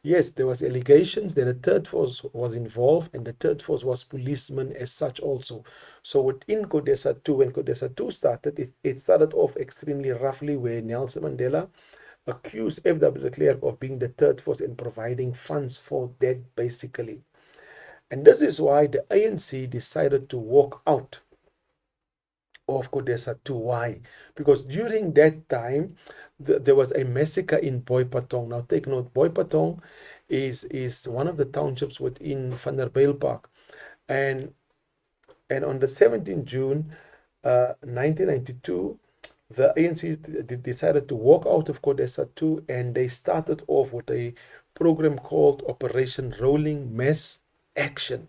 Yes, there was allegations that a third force was involved, and the third force was policemen as such also. So within CODESA 2, when CODESA 2 started, it started off extremely roughly, where Nelson Mandela accused FW de Klerk of being the third force and providing funds for that basically. And this is why the ANC decided to walk out of CODESA 2. Why? Because during that time, there was a massacre in Boipatong. Now take note, Boipatong is one of the townships within Vanderbijlpark. And on the 17th June 1992, the ANC decided to walk out of CODESA 2, and they started off with a program called Operation Rolling Mass Action.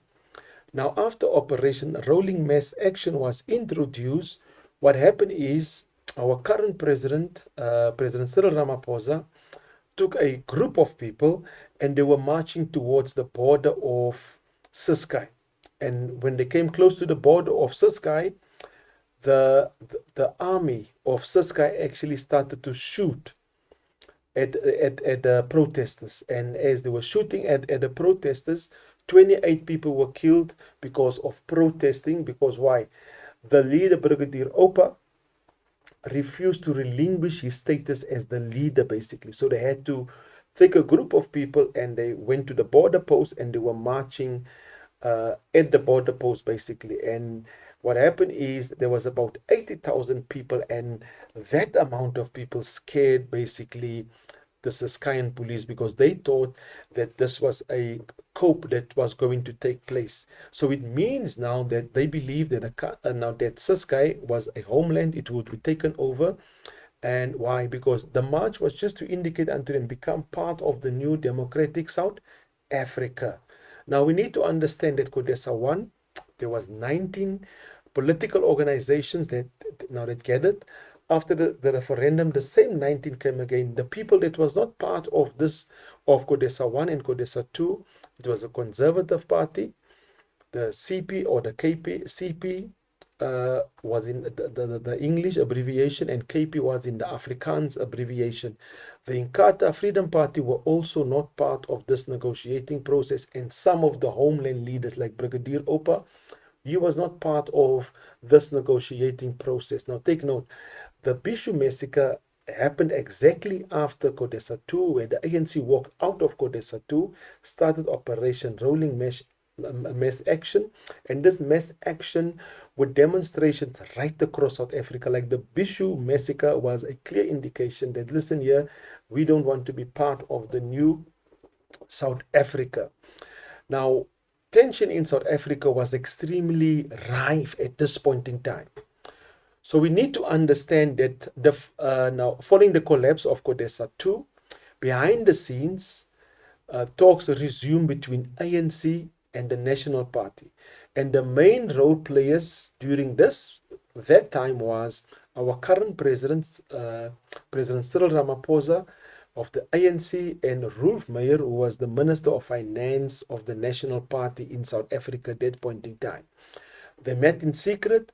Now, after Operation Rolling Mass Action was introduced, what happened is our current president, President Cyril Ramaphosa, took a group of people and they were marching towards the border of Ciskei. And when they came close to the border of Ciskei, the army of Ciskei actually started to shoot at the protesters. And as they were shooting at the protesters, 28 people were killed because of protesting. Because why? The leader, Brigadier Opa, refused to relinquish his status as the leader, basically. So they had to take a group of people and they went to the border post and they were marching at the border post, basically. And what happened is there was about 80,000 people, and that amount of people scared basically the Ciskeian police because they thought that this was a coup that was going to take place. So it means now that they believe that now that Ciskei was a homeland, it would be taken over. And why? Because the march was just to indicate unto them become part of the new democratic South Africa. Now we need to understand that CODESA 1, there was 19 political organizations that gathered. After the referendum, the same 19 came again. The people that was not part of this, of CODESA 1 and CODESA 2, it was a Conservative Party, the CP or the KP. CP was in the English abbreviation and KP was in the Afrikaans abbreviation. The Inkatha Freedom Party were also not part of this negotiating process, and some of the homeland leaders like Brigadier Opa, he was not part of this negotiating process. Now take note, the Bishu massacre happened exactly after CODESA 2, where the ANC walked out of CODESA 2, started Operation Rolling Mass Action, and this mass action with demonstrations right across South Africa. Like the Bishu massacre was a clear indication that, listen here, we don't want to be part of the new South Africa. Now, tension in South Africa was extremely rife at this point in time. So we need to understand that now, following the collapse of CODESA 2, behind the scenes, talks resumed between ANC and the National Party. And the main role players during that time was our current president, President Cyril Ramaphosa of the ANC, and Rolf Meyer, who was the Minister of Finance of the National Party in South Africa at that point in time. They met in secret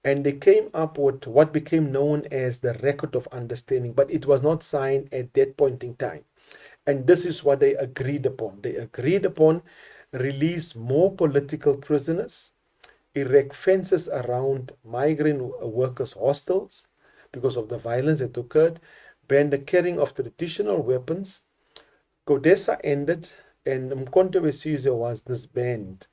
and they came up with what became known as the Record of Understanding, but it was not signed at that point in time. And this is what they agreed upon. They agreed upon release more political prisoners, erect fences around migrant workers' hostels because of the violence that occurred, ban the carrying of traditional weapons. CODESA ended and Umkhonto we Sizwe was disbanded.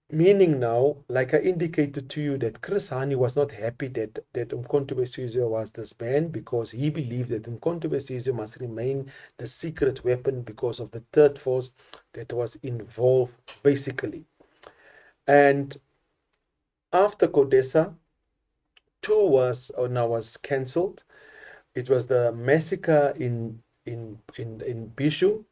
Meaning now, like I indicated to you, that Chris Hani was not happy that Umkhonto we Sizwe was disbanded because he believed that Umkhonto we Sizwe must remain the secret weapon because of the third force that was involved, basically. And after CODESA 2 was cancelled, it was the massacre in Bishu.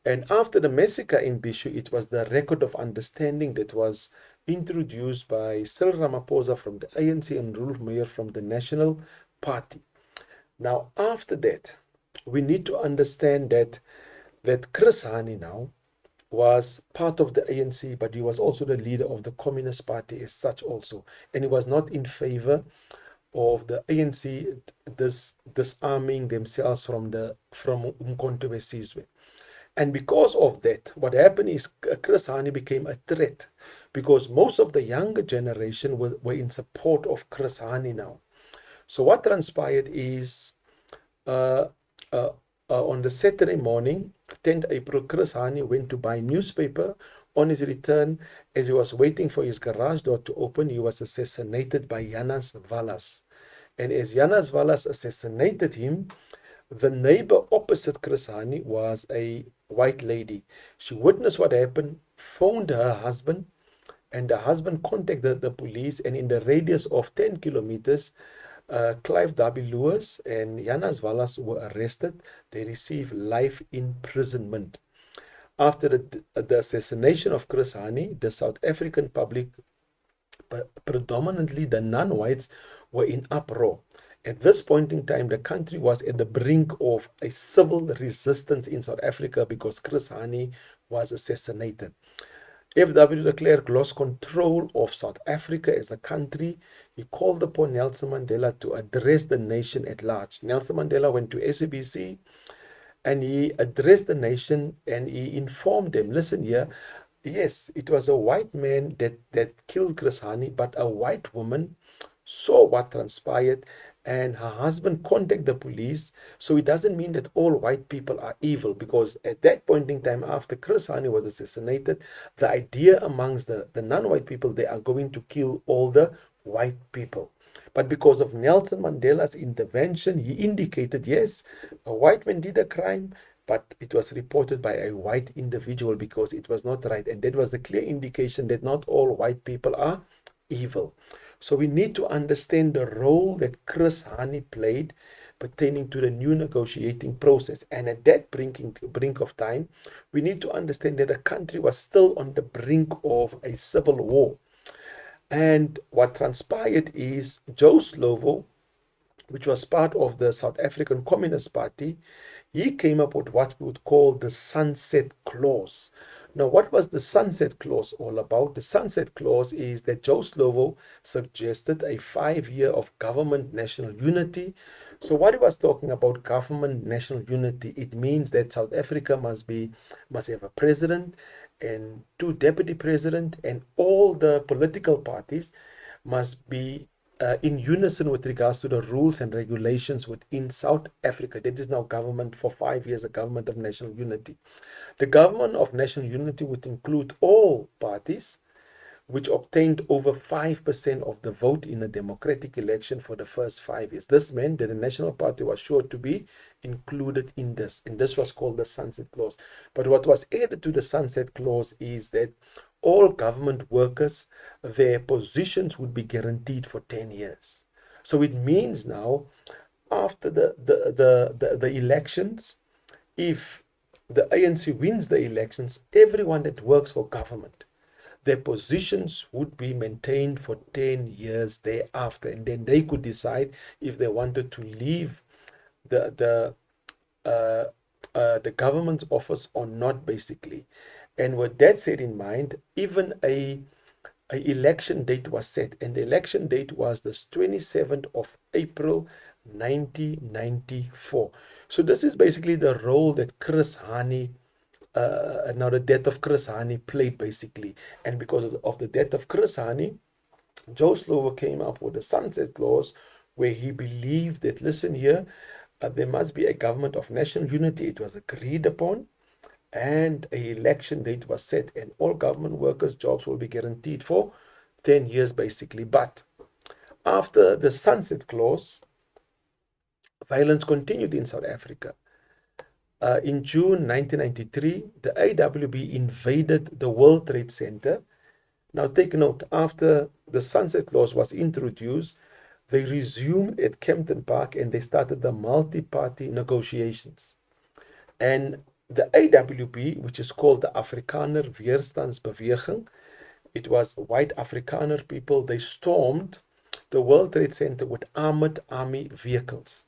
And after the massacre in Bishu, it was the Record of Understanding that was introduced by Cyril Ramaphosa from the ANC and Rolf Meyer from the National Party. Now, after that, we need to understand that Chris Hani now was part of the ANC, but he was also the leader of the Communist Party as such also. And he was not in favor of the ANC disarming themselves from Umkhonto we Sizwe. And because of that, what happened is Chris Hani became a threat because most of the younger generation were in support of Chris Hani now. So what transpired is on the Saturday morning, 10th April, Chris Hani went to buy newspaper. On his return, as he was waiting for his garage door to open, he was assassinated by Janus Vallas. And as Janus Vallas assassinated him, the neighbor opposite Chris Hani was a white lady. She witnessed what happened, phoned her husband, and the husband contacted the police, and in the radius of 10 kilometers, Clive Darby Lewis and Janus Vallas were arrested. They received life imprisonment. After the assassination of Chris Hani, the South African public, predominantly the non-whites, were in uproar. At this point in time, the country was at the brink of a civil resistance in South Africa because Chris Hani was assassinated. F.W. de Klerk lost control of South Africa as a country. He called upon Nelson Mandela to address the nation at large. Nelson Mandela went to SABC and he addressed the nation and he informed them, listen here, yes, it was a white man that killed Chris Hani, but a white woman saw what transpired and her husband contacted the police. So it doesn't mean that all white people are evil, because at that point in time, after Chris Hani was assassinated, the idea amongst the non-white people, they are going to kill all the white people. But because of Nelson Mandela's intervention, he indicated, yes, a white man did a crime, but it was reported by a white individual because it was not right. And that was a clear indication that not all white people are evil. So we need to understand the role that Chris Hani played pertaining to the new negotiating process. And at that brink of time, we need to understand that the country was still on the brink of a civil war. And what transpired is Joe Slovo, which was part of the South African Communist Party, he came up with what we would call the Sunset Clause. Now, what was the Sunset Clause all about? The Sunset Clause is that Joe Slovo suggested a 5-year of government national unity. So what he was talking about, government national unity, it means that South Africa must have a president and 2 deputy presidents, and all the political parties must be in unison with regards to the rules and regulations within South Africa. That is now government for 5 years, a government of national unity. The government of national unity would include all parties which obtained over 5% of the vote in a democratic election for the first 5 years. This meant that the National Party was sure to be included in this, and this was called the Sunset Clause. But what was added to the Sunset Clause is that all government workers, their positions would be guaranteed for 10 years. So it means now, after the elections, if the ANC wins the elections, everyone that works for government, their positions would be maintained for 10 years thereafter, and then they could decide if they wanted to leave the government's office or not, basically. And with that said in mind, even a election date was set, and the election date was the 27th of April 1994. So this is basically the role that Chris Hani, now the death of Chris Hani played, basically. And because of the death of Chris Hani, Joe Slovo came up with the Sunset Clause, where he believed that, listen here, there must be a government of national unity. It was agreed upon, and an election date was set, and all government workers' jobs will be guaranteed for 10 years, basically. But after the Sunset Clause, violence continued in South Africa. In June 1993, the AWB invaded the World Trade Center. Now take note, after the Sunset Clause was introduced, they resumed at Kempton Park and they started the multi-party negotiations. And the AWB, which is called the Afrikaner Weerstandsbeweging, it was white Afrikaner people, they stormed the World Trade Center with armored army vehicles.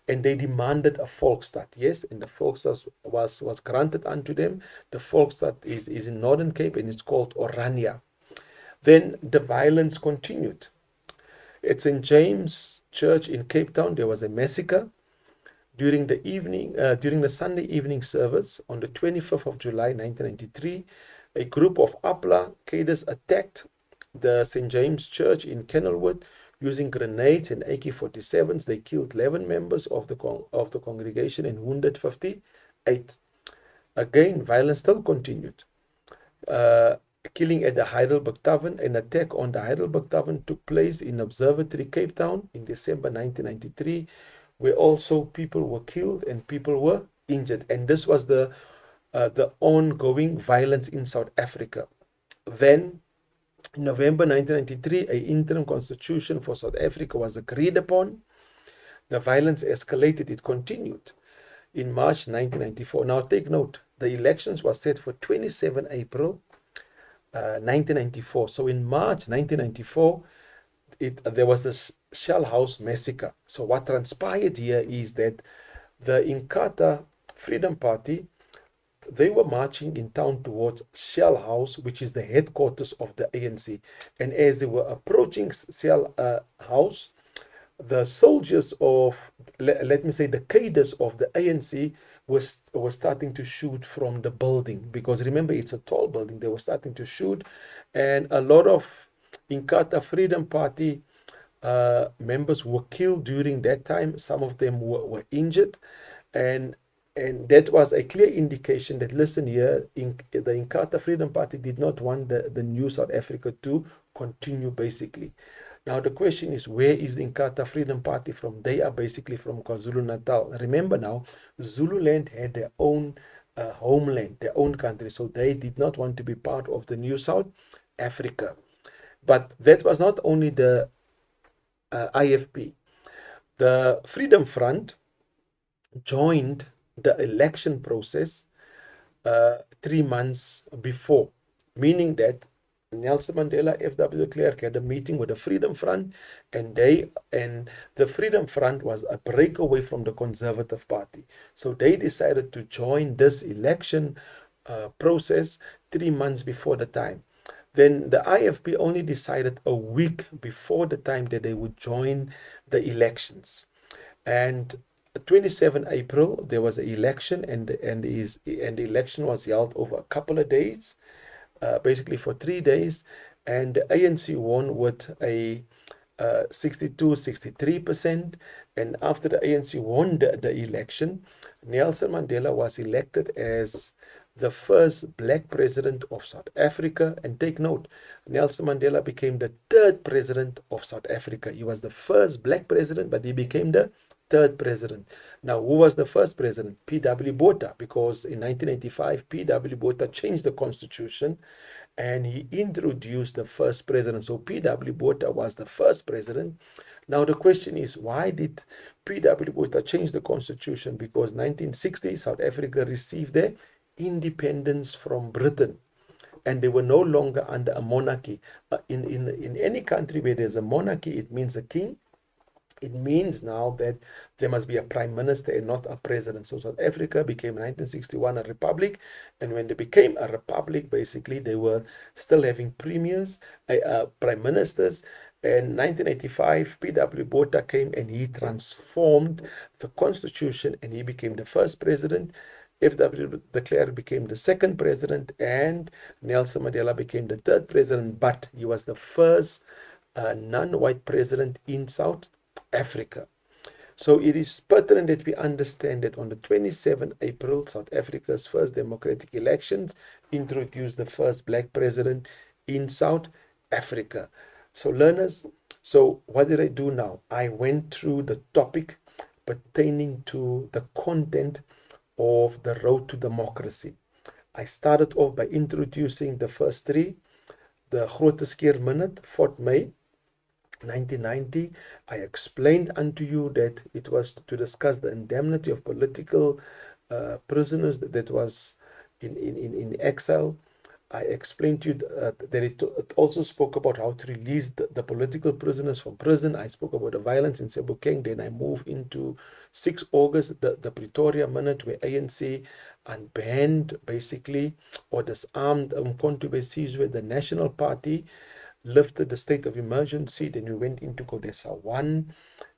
And they demanded a Volksstad, yes, and the Volksstad was granted unto them. The Volksstad is in Northern Cape, and it's called Orania. Then the violence continued. At St. James Church in Cape Town, there was a massacre. During the Sunday evening service on the 25th of July 1993, a group of APLA cadres attacked the St. James Church in Kenilworth using grenades and AK-47s. They killed 11 members of the congregation and wounded 58. Again, violence still continued. Killing at the Heidelberg Tavern. An attack on the Heidelberg Tavern took place in Observatory, Cape Town in December 1993, where also people were killed and people were injured. And this was the ongoing violence in South Africa. Then, in November 1993, an interim constitution for South Africa was agreed upon. The violence escalated, it continued in March 1994. Now take note, the elections were set for 27 April 1994. So in March 1994, there was this Shell House massacre. So what transpired here is that the Inkatha Freedom Party, they were marching in town towards Shell House, which is the headquarters of the ANC. And as they were approaching Shell House, the soldiers of, let me say, the cadres of the ANC were starting to shoot from the building, because remember, it's a tall building. They were starting to shoot, and a lot of Inkatha Freedom Party members were killed during that time. Some of them were injured, and that was a clear indication that, listen here, the Inkatha Freedom Party did not want the new South Africa to continue, basically. Now the question is, where is the Inkatha Freedom Party from? They are basically from KwaZulu-Natal. Remember now, Zululand had their own homeland, their own country, so they did not want to be part of the new South Africa. But that was not only the IFP. The Freedom Front joined the election process 3 months before, meaning that Nelson Mandela, F.W. de Klerk had a meeting with the Freedom Front, and the Freedom Front was a breakaway from the Conservative Party. So they decided to join this election process 3 months before the time. Then the IFP only decided a week before the time that they would join the elections. And 27 April, there was an election, and the election was held over a couple of days, basically for 3 days, and the ANC won with a 63%. And after the ANC won the election, Nelson Mandela was elected as the first black president of South Africa. And take note, Nelson Mandela became the third president of South Africa. He was the first black president, but he became the third president. Now, who was the first president? P.W. Botha, because in 1985, P.W. Botha changed the constitution and he introduced the first president. So P.W. Botha was the first president. Now the question is, why did P.W. Botha change the constitution? Because 1960, South Africa received their independence from Britain, and they were no longer under a monarchy. In any country where there's a monarchy, it means a king. It means now that there must be a prime minister and not a president. So South Africa became in 1961 a republic, and when they became a republic, basically they were still having premiers, prime ministers. In 1985, P.W. Botha came and he transformed the constitution, and he became the first president. F.W. de Klerk became the second president, and Nelson Mandela became the third president, but he was the first non-white president in South Africa. So it is pertinent that we understand that on the 27th April, South Africa's first democratic elections introduced the first black president in South Africa. So learners, so what did I do now? I went through the topic pertaining to the content of the road to democracy. I started off by introducing the first three, the Grote Skeer Minute, 4th May 1990. I explained unto you that it was to discuss the indemnity of political prisoners that was in exile. I explained to you that it also spoke about how to release the political prisoners from prison. I spoke about the violence in Sebokeng. Then I moved into 6 August, the Pretoria Minute, where ANC unbanned, basically, or disarmed Umkhonto we Sizwe, the National Party, lifted the state of emergency. Then we went into CODESA 1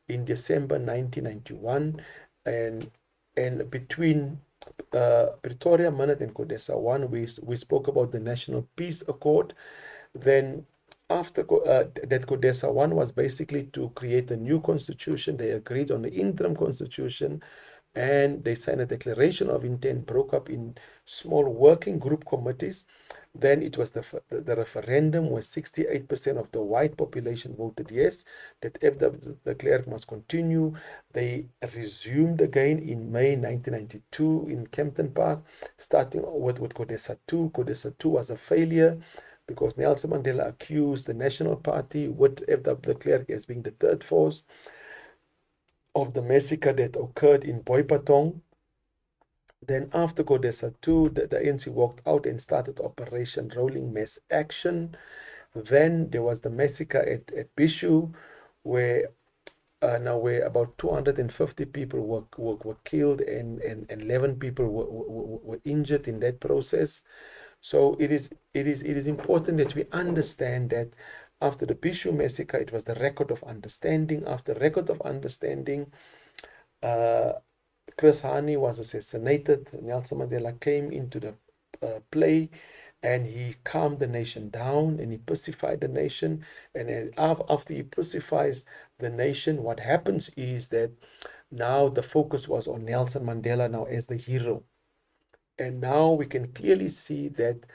in December 1991. And between Pretoria Minute and CODESA 1, we spoke about the National Peace Accord. Then after that, CODESA 1 was basically to create a new constitution. They agreed on the interim constitution, and they signed a declaration of intent, broke up in small working group committees. Then it was the referendum, where 68% of the white population voted yes, that F.W. de Klerk must continue. They resumed again in May 1992 in Kempton Park, starting with CODESA 2. CODESA 2 was a failure because Nelson Mandela accused the National Party with F.W. de Klerk as being the third force of the massacre that occurred in Boipatong. Then after CODESA 2, the ANC walked out and started Operation Rolling Mass Action. Then there was the massacre at Bishu, where now where about 250 people were killed and 11 people were injured in that process. So it is important that we understand that after the Bishu massacre, it was the record of understanding. After record of understanding, Chris Hani was assassinated. Nelson Mandela came into the play, and he calmed the nation down and he pacified the nation. And then after he pacifies the nation, what happens is that now the focus was on Nelson Mandela now as the hero. And now we can clearly see that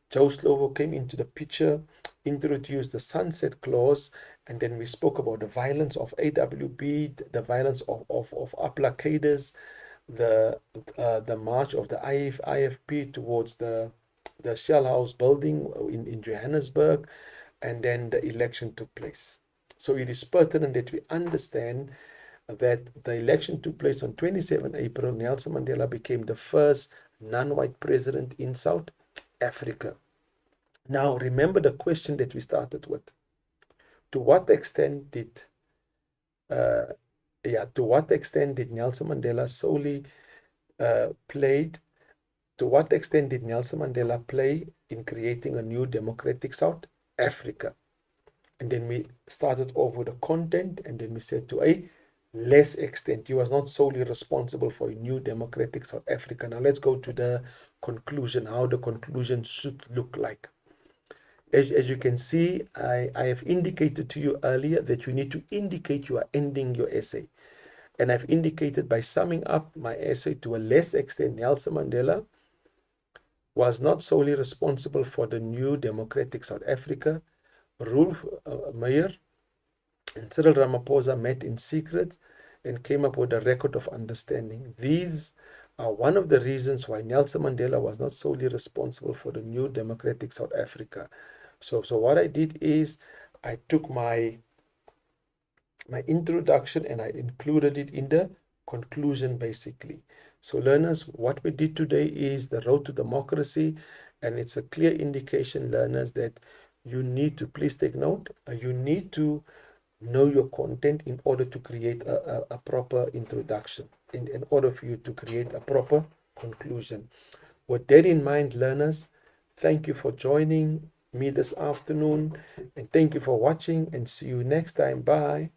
Joe Slovo came into the picture, introduced the sunset clause, and then we spoke about the violence of AWB, the violence of Aplakaders, the march of the IFP towards the Shell House building in Johannesburg, and then the election took place. So it is pertinent that we understand that the election took place on 27 April. Nelson Mandela became the first non-white president in South Africa. Now, remember the question that we started with. To what extent did Nelson Mandela solely to what extent did Nelson Mandela play in creating a new democratic South Africa? And then we started off with the content, and then we said to a less extent, he was not solely responsible for a new democratic South Africa. Now let's go to the conclusion, how the conclusion should look like. As you can see, I have indicated to you earlier that you need to indicate you are ending your essay. And I've indicated by summing up my essay to a less extent, Nelson Mandela was not solely responsible for the new democratic South Africa. Rolf Meyer and Cyril Ramaphosa met in secret and came up with a record of understanding. These are one of the reasons why Nelson Mandela was not solely responsible for the new democratic South Africa. So what I did is I took my introduction and I included it in the conclusion, basically. So learners, what we did today is the road to democracy, and it's a clear indication, learners, that you need to, please take note, you need to know your content in order to create a proper introduction, in order for you to create a proper conclusion. With that in mind, learners, thank you for joining me this afternoon, and thank you for watching, and see you next time. Bye.